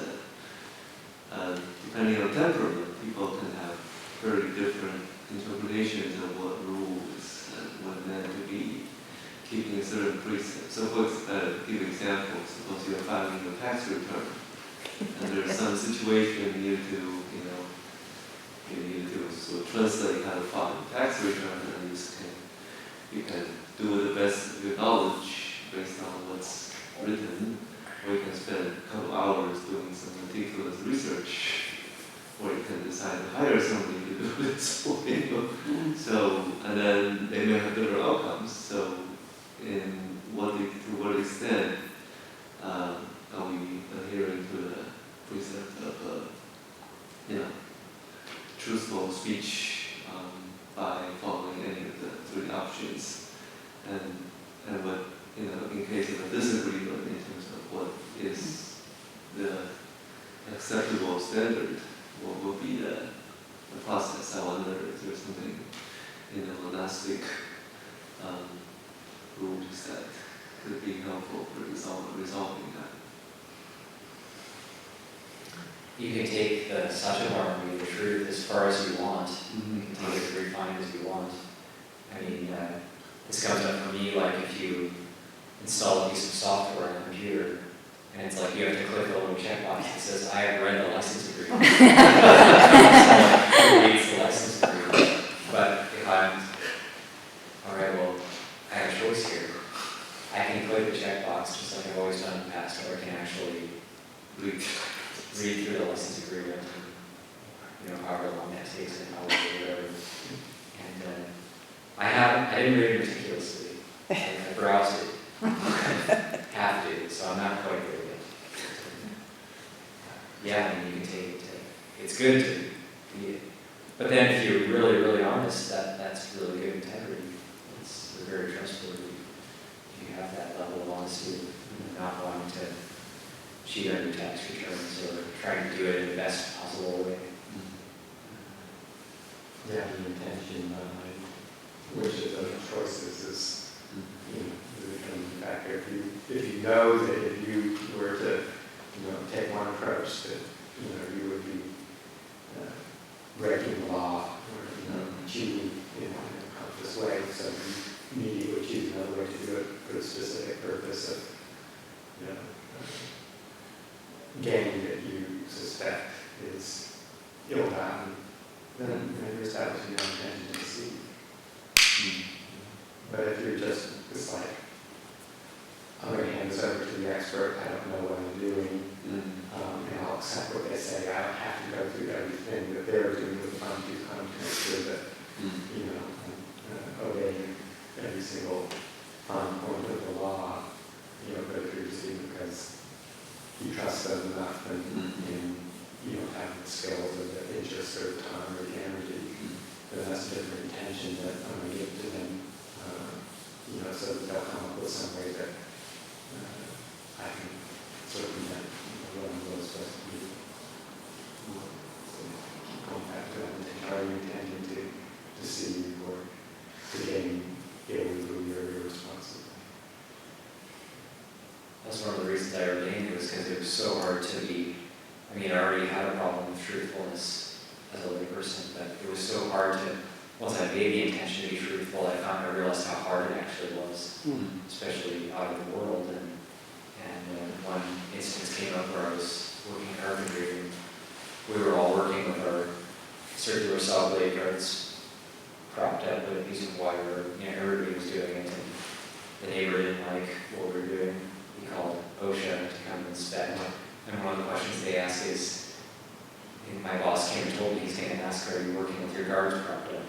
Speaker 8: depending on temperament, people can have very different interpretations of what rules were meant to be, keeping a certain precept. So, give examples. Suppose you're filing a tax return, and there's some situation you need to, you need to sort of translate how to file a tax return, and you can do the best of your knowledge based on what's written, or you can spend a couple hours doing some meticulous research, or you can decide to hire somebody to do this for you. So, and then they may have different outcomes. So, to what extent are we adhering to the precept of, truthful speech by following any of the three options, and what, in case of a disagreement in terms of what is the acceptable standard, what will be the process? I wonder if there's something in the monastic rules that could be helpful for resolving that.
Speaker 1: You can take the Satyavarma, the truth, as far as you want. You can take it as refined as you want. I mean, this comes up for me like if you install a piece of software on a computer, and it's like you have to click a little checkbox that says, I have read the license agreement. Who reads the license agreement? But if I'm, all right, well, I have a choice here. I can click the checkbox just like I've always done in the past, or I can actually read through the license agreement, and, however long that takes, and how whatever. And I didn't read it meticulously. I browsed it. Have to, so I'm not quite there yet. Yeah, I mean, you can take it. It's good to read it. But then if you're really, really honest, that's really good integrity. It's very trustworthy. If you have that level of honesty, not wanting to cheat on your tax returns or trying to do it in the best possible way.
Speaker 3: Yeah, the intention behind which of those choices is, the determining factor. If you know that if you were to, take one approach that, you would be breaking the law or, cheating, in a conscious way, so you immediately choose another way to do it for the specific purpose of, gain that you suspect is ill-gotten, then you're establishing your intention to deceive. But if you're it's like, I'm going to hand this over to the expert, I don't know what I'm doing, and I'll accept what they say. I don't have to go through everything that they're doing with the fine-tooth comb to make sure that you know, obeying every single fine point of the law, you know, but if you're just doing it because you trust them enough and you don't have the skills or the interest or time or the energy, then that's a different intention that I'm going to give to them, you know, so that they'll come up with some way that I can circumvent what I'm really supposed to do. So keep going back to that intention. Are you intending to deceive or to gain illegally or irresponsibly?
Speaker 1: That's one of the reasons I ordained was because it was so hard to be, I mean, I already had a problem with truthfulness as a layperson, but it was so hard to, once I made the intention to be truthful, I realized how hard it actually was, especially out of the world. And one instance came up where I was working in carpentry, and we were all working with our circular saw blade guards propped up with a piece of wire. You know, everybody was doing it, and the neighbor didn't like what we were doing. He called OSHA to come inspect. And one of the questions they ask is, and my boss came and told me he's going to ask, are you working with your guards propped up?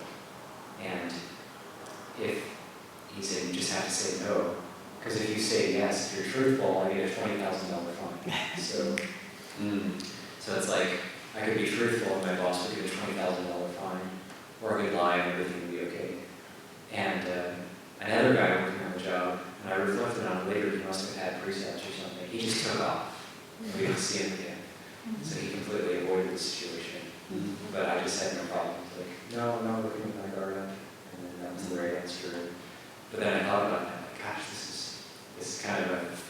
Speaker 1: And if he said, you just have to say no. Because if you say yes, if you're truthful, I get a $20,000 fine. So it's like, I could be truthful and my boss would get a $20,000 fine, or I could lie and everything would be okay. And another guy working on the job, and I reflected on it later, he must have had precepts or something, he just took off. We didn't see him again. So he completely avoided the situation. But I just had no problem. Like, no, I'm not working with my guard up. And then that was the right answer. But then I thought about that, like, gosh, this is kind of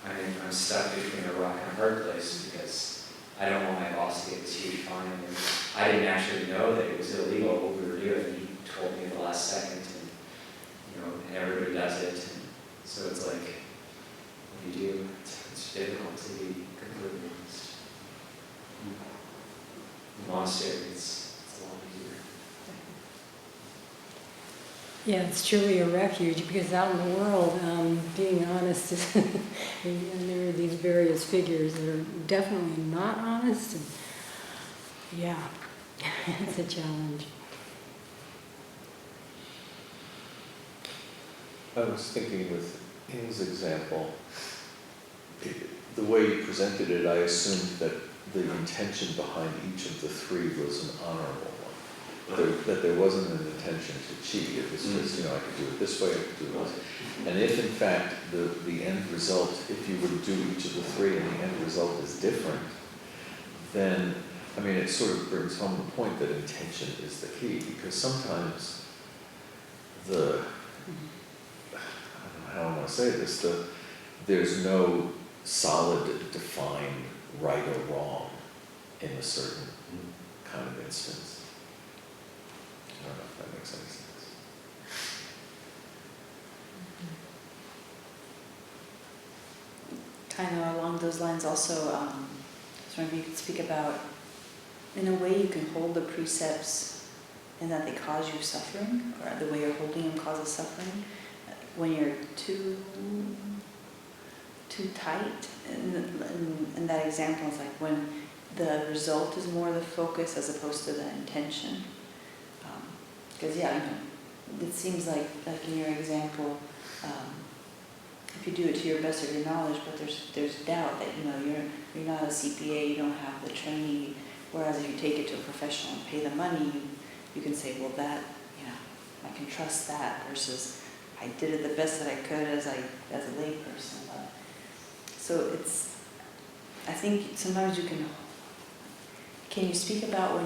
Speaker 1: I'm stuck between a rock and a hard place because I don't want my boss to get this huge fine. And I didn't actually know that it was illegal what we were doing. He told me at the last second, and you know, and everybody does it. And so it's like, what do you do? It's difficult to be completely honest. The monastery, it's a lot easier.
Speaker 10: Yeah, it's truly a refuge because out in the world, being honest is, and there are these various figures that are definitely not honest. And yeah, it's a challenge.
Speaker 6: I was thinking with Ing's example, the way you presented it, I assumed that the intention behind each of the three was an honorable one. That there wasn't an intention to cheat. It was just, you know, I could do it this way, I could do it this way. And if in fact the end result, if you were to do each of the three and the end result is different, then, I mean, it sort of brings home the point that intention is the key, because sometimes I don't know how I want to say this, there's no solid, defined right or wrong in a certain kind of instance. I don't know if that makes any sense.
Speaker 9: Kind of along those lines also, I was wondering if you could speak about, in a way you can hold the precepts and that they cause you suffering, or the way you're holding them causes suffering, when you're too tight. And that example is like when the result is more the focus as opposed to the intention. Because yeah, you know, it seems like in your example, if you do it to your best of your knowledge, but there's doubt that, you know, you're not a CPA, you don't have the training. Whereas if you take it to a professional and pay the money, you can say, well, that, you know, I can trust that, versus I did it the best that I could as a layperson. So it's, I think sometimes you can you speak about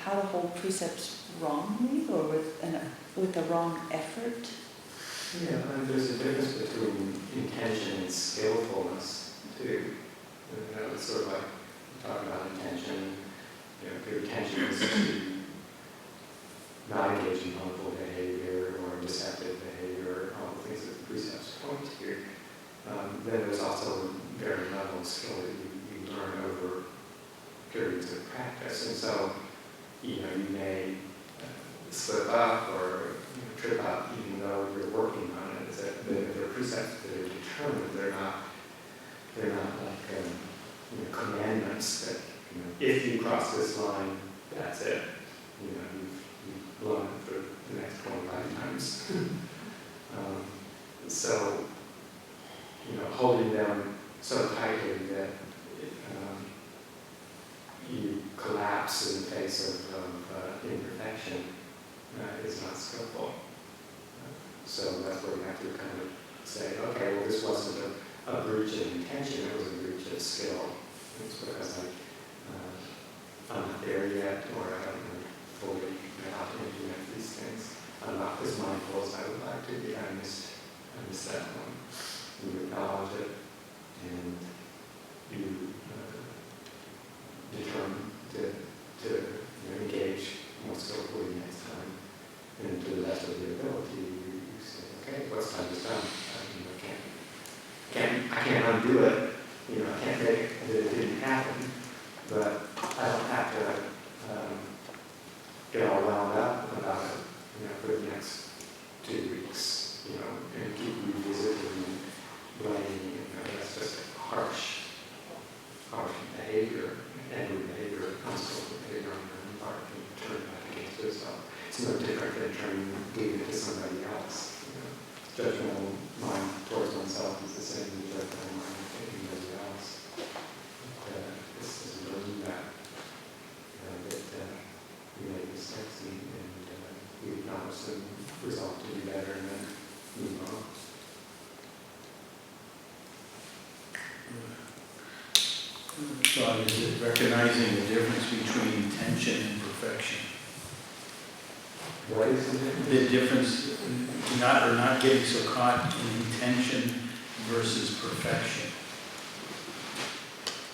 Speaker 9: how to hold precepts wrongly or with the wrong effort?
Speaker 3: Yeah, and there's a difference between intention and skillfulness too. You know, it's sort of like talking about intention. You know, if your intention is to not engage in harmful behavior or deceptive behavior, all the things that the precepts point to, then there's also a varying level of skill that you learn over periods of practice. And so, you know, you may slip up or trip up even though you're working on it. It's that they're precepts that are determined. They're not like commandments that, you know, if you cross this line, that's it. You know, you've blown it times. So, holding them so tightly that you collapse in the face of imperfection is not skillful. So that's where you have to kind of say, okay, well, this wasn't a breach of intention, it was a breach of skill. It's because I'm not there yet, or I haven't fully know how to implement these things. I'm not as mindful as I would like to be. I missed that one. You acknowledge it, and you determine to engage more skillfully next time. And to the best of your ability, you say, okay, what's done is done. I can't undo it. I can't make it that it didn't happen. But I don't have to get all wound up about it, for the next 2 weeks, and keep revisiting and blaming. That's just harsh behavior, angry behavior, unskillful behavior on your own part, and turn it back against yourself. It's no different than giving it to somebody else. Judgmental mind towards oneself is the same as judgmental mind towards anybody else. This is learning that we make mistakes and we acknowledge them, resolve to be better, and then move on.
Speaker 11: Thought is it recognizing the difference between intention and perfection.
Speaker 3: What is the difference?
Speaker 11: The difference, not getting so caught in intention versus perfection.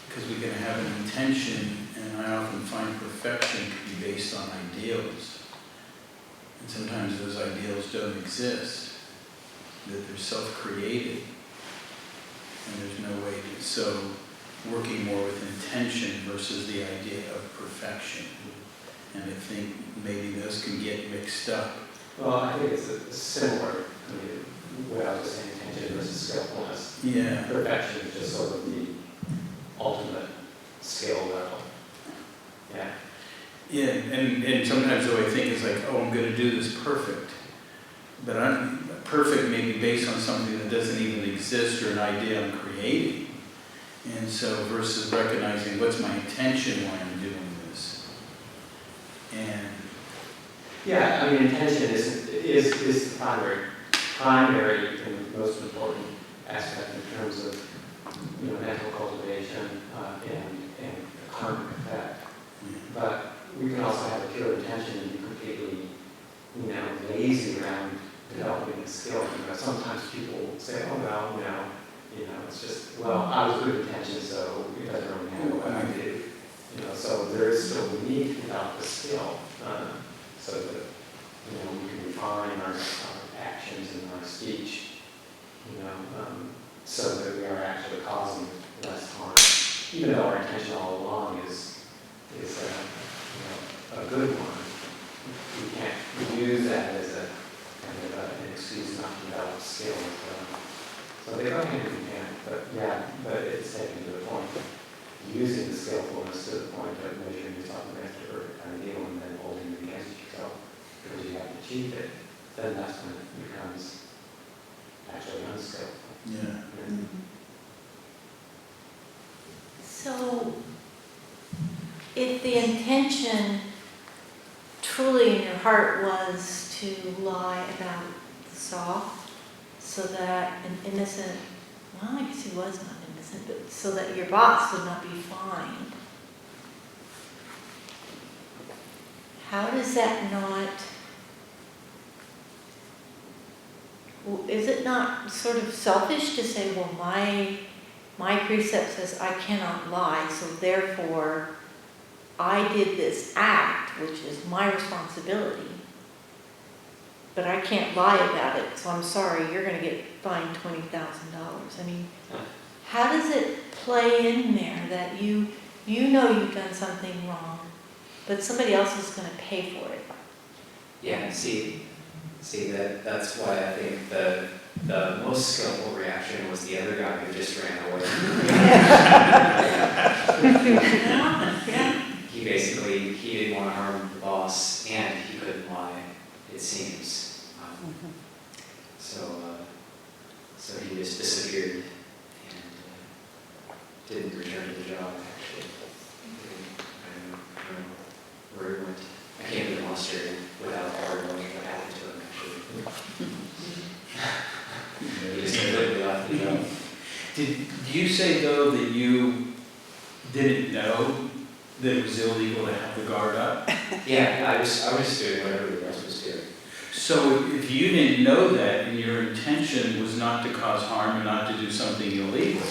Speaker 11: Because we can have an intention, and I often find perfection can be based on ideals. And sometimes those ideals don't exist, that they're self-created, and there's no way to. So working more with intention versus the idea of perfection. And I think maybe those can get mixed up.
Speaker 3: Well, I think it's similar. Without the same intention versus skillfulness.
Speaker 11: Yeah.
Speaker 3: Perfection is just sort of the ultimate skill level. Yeah.
Speaker 11: Yeah, and sometimes the way I think is like, oh, I'm going to do this perfect. But perfect may be based on something that doesn't even exist or an idea I'm creating. And so versus recognizing what's my intention when I'm doing this. And
Speaker 3: yeah, I mean, intention is the primary and most important aspect in terms of mental cultivation and karmic effect. But we can also have a pure intention and be completely lazy around developing a skill. Sometimes people say, oh well, it's just, well, I was good intention, so it doesn't really matter what I do. So there is still the need to develop the skill, so that we can refine our actions and our speech, so that we are actually causing less harm, even though our intention all along is a good one. We can't use that as a kind of an excuse not to develop skills. So they go hand in hand, but it's taken to the point of using the skillfulness to the point of measuring yourself against a perfect ideal and then holding it against yourself because you haven't achieved it. Then that's when it becomes actually unskillful.
Speaker 11: yeah.
Speaker 2: So, if the intention truly in your heart was to lie about the saw, so that an innocent, well, I guess he was not innocent, but so that your boss would not be fined, how does that not, is it not sort of selfish to say, well, my precept says I cannot lie, so therefore I did this act, which is my responsibility, but I can't lie about it, so I'm sorry, you're going to get fined $20,000. I mean, how does it play in there that you know you've done something wrong, but somebody else is going to pay for it?
Speaker 1: Yeah, see that's why I think the most skillful reaction was the other guy who just ran away.
Speaker 2: Yeah.
Speaker 1: He didn't want to harm the boss, and he couldn't lie, it seems. So he just disappeared and didn't return to the job, actually. I don't know where he went. I came to the monastery without ever knowing what happened to him, actually. He just completely left the job.
Speaker 11: Did you say though that you didn't know that it was illegal to have the guard up?
Speaker 1: Yeah, I was doing whatever the rest was doing.
Speaker 11: So if you didn't know that and your intention was not to cause harm and not to do something illegal,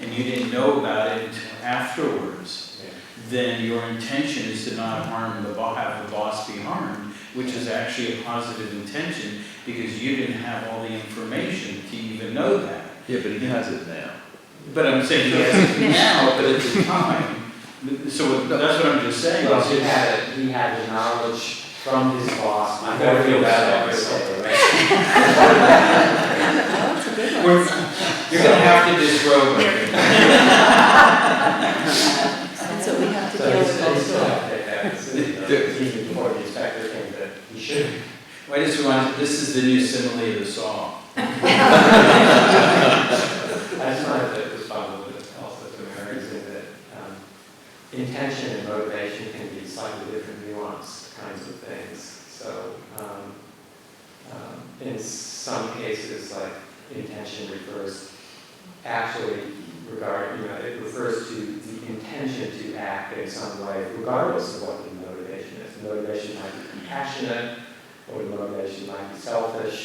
Speaker 11: and you didn't know about it until afterwards, then your intention is to not harm have the boss be harmed, which is actually a positive intention because you didn't have all the information to even know that.
Speaker 6: Yeah, but he has it now.
Speaker 11: But I'm saying he has it now, but at the time, so that's what I'm just saying.
Speaker 3: Well, he had the knowledge from his boss.
Speaker 1: I'm going to feel bad about myself, right?
Speaker 9: That's a good one.
Speaker 11: You're going to have to disrobe her.
Speaker 9: That's what we have to
Speaker 3: So
Speaker 9: deal
Speaker 3: he
Speaker 9: with
Speaker 3: still
Speaker 9: also.
Speaker 3: had to take that decision, even before the inspector came, that he should.
Speaker 11: Well, I just want, this is the new simile of the saw.
Speaker 3: I just wanted to respond a little bit also to Mary's in that intention and motivation can be slightly different nuanced kinds of things. So in some cases, like intention refers actually it refers to the intention to act in some way, regardless of what the motivation is. The motivation might be compassionate, or the motivation might be selfish,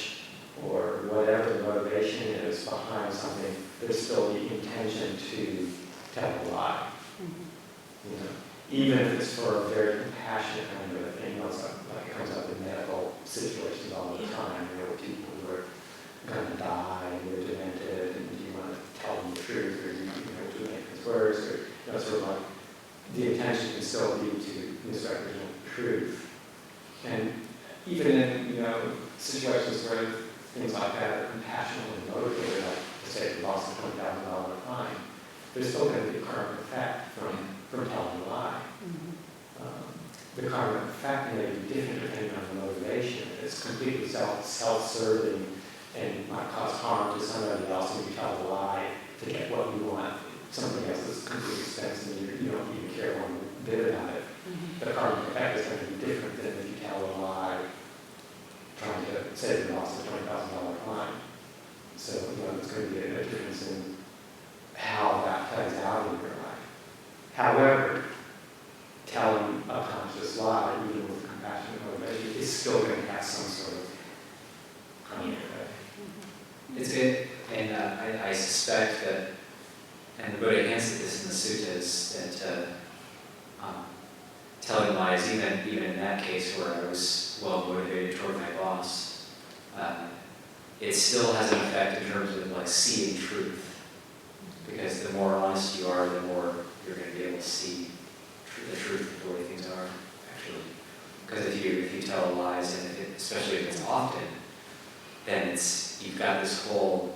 Speaker 3: or whatever the motivation is behind something, there's still the intention to tell a lie. You know, even if it's for a very compassionate kind of a thing, like it comes up in medical situations all the time, with people who are going to die and they're demented, and do you want to tell them the truth, or do you want to make things worse, or sort of like the intention can still be to misrepresent the truth. And even in situations where things like that are compassionately motivated, like to say the loss of $20,000 fine, there's still going to be a karmic effect from telling a lie. The karmic effect may be different depending on the motivation. If it's completely self-serving and might cause harm to somebody else, and you tell a lie to get what you want, somebody else's complete expense, and you don't even care one bit about it. The karmic effect is going to be different than if you tell a lie trying to save the loss of $20,000 fine. So there's going to be a difference in how that plays out in your life. However, telling a conscious lie, even with compassionate motivation, is still going to have some sort of karmic effect.
Speaker 1: It's good, and I suspect that, and the Buddha hints at this in the suttas, that telling lies, even in that case where I was well motivated toward my boss, it still has an effect in terms of like seeing truth. Because the more honest you are, the more you're going to be able to see the truth of the way things are, actually. Because if you tell lies, and especially if it's often, then you've got this whole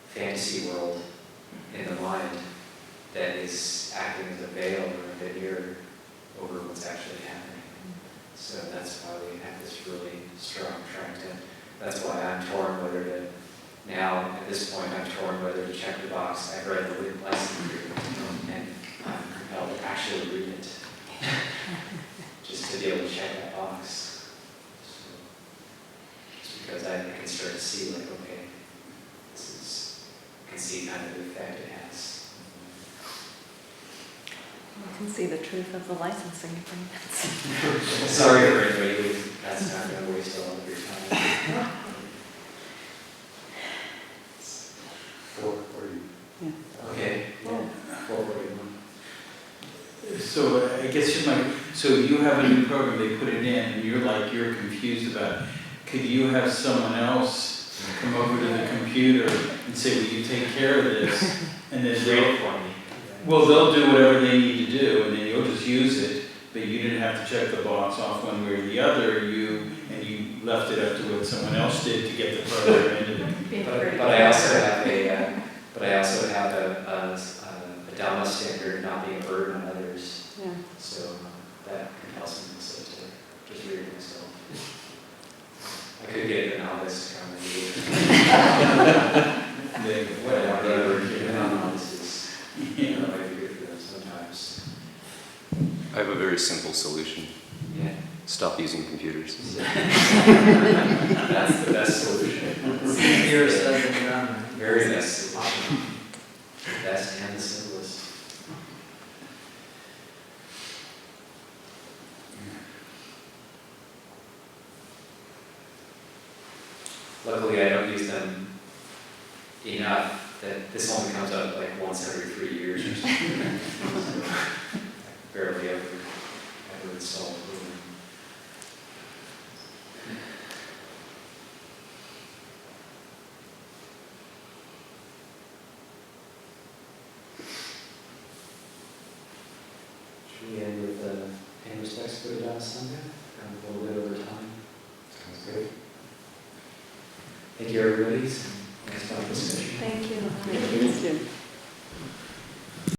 Speaker 1: fantasy world in the mind that is acting as a veil or a veneer over what's actually happening. So that's why we have this really strong that's why I'm torn whether to, now at this point I'm torn whether to check the box. I've read the license agreement and I'm compelled to actually read it. Just to be able to check that box. So, just because I can start to see like, okay, I can see kind of the effect it has.
Speaker 7: You can see the truth of the licensing agreements.
Speaker 1: Sorry for anybody, that's not going to waste all of your time.
Speaker 3: 440.
Speaker 9: Yeah.
Speaker 1: Okay.
Speaker 3: Yeah. 441.
Speaker 11: So I guess so you have a new program, they put it in, and you're confused about it. Could you have someone else come over to the computer and say, will you take care of this? And then they'll do whatever they need to do, and then you'll just use it, but you didn't have to check the box off one way or the other, you left it up to what someone else did to get the program into the computer.
Speaker 1: But I also have a Dhamma standard not being a burden on others.
Speaker 7: Yeah.
Speaker 1: So that compels me also to just read it myself. I could get a novice
Speaker 11: They,
Speaker 1: Whatever, you know, this is,
Speaker 11: yeah.
Speaker 1: might be good for them sometimes.
Speaker 12: I have a very simple solution.
Speaker 1: Yeah.
Speaker 12: Stop using computers.
Speaker 1: That's the best solution.
Speaker 5: It's easier said than done, right?
Speaker 1: Very best solution. The best and the simplest. Luckily, I don't use them enough that this only comes up like once every 3 years or something. So, I barely ever install them. Should we end with paying respects for the Sangha? A little bit over time.
Speaker 3: Sounds good.
Speaker 1: Thank you, everybody. Nice talk discussion.
Speaker 7: Thank you.
Speaker 9: Thank you.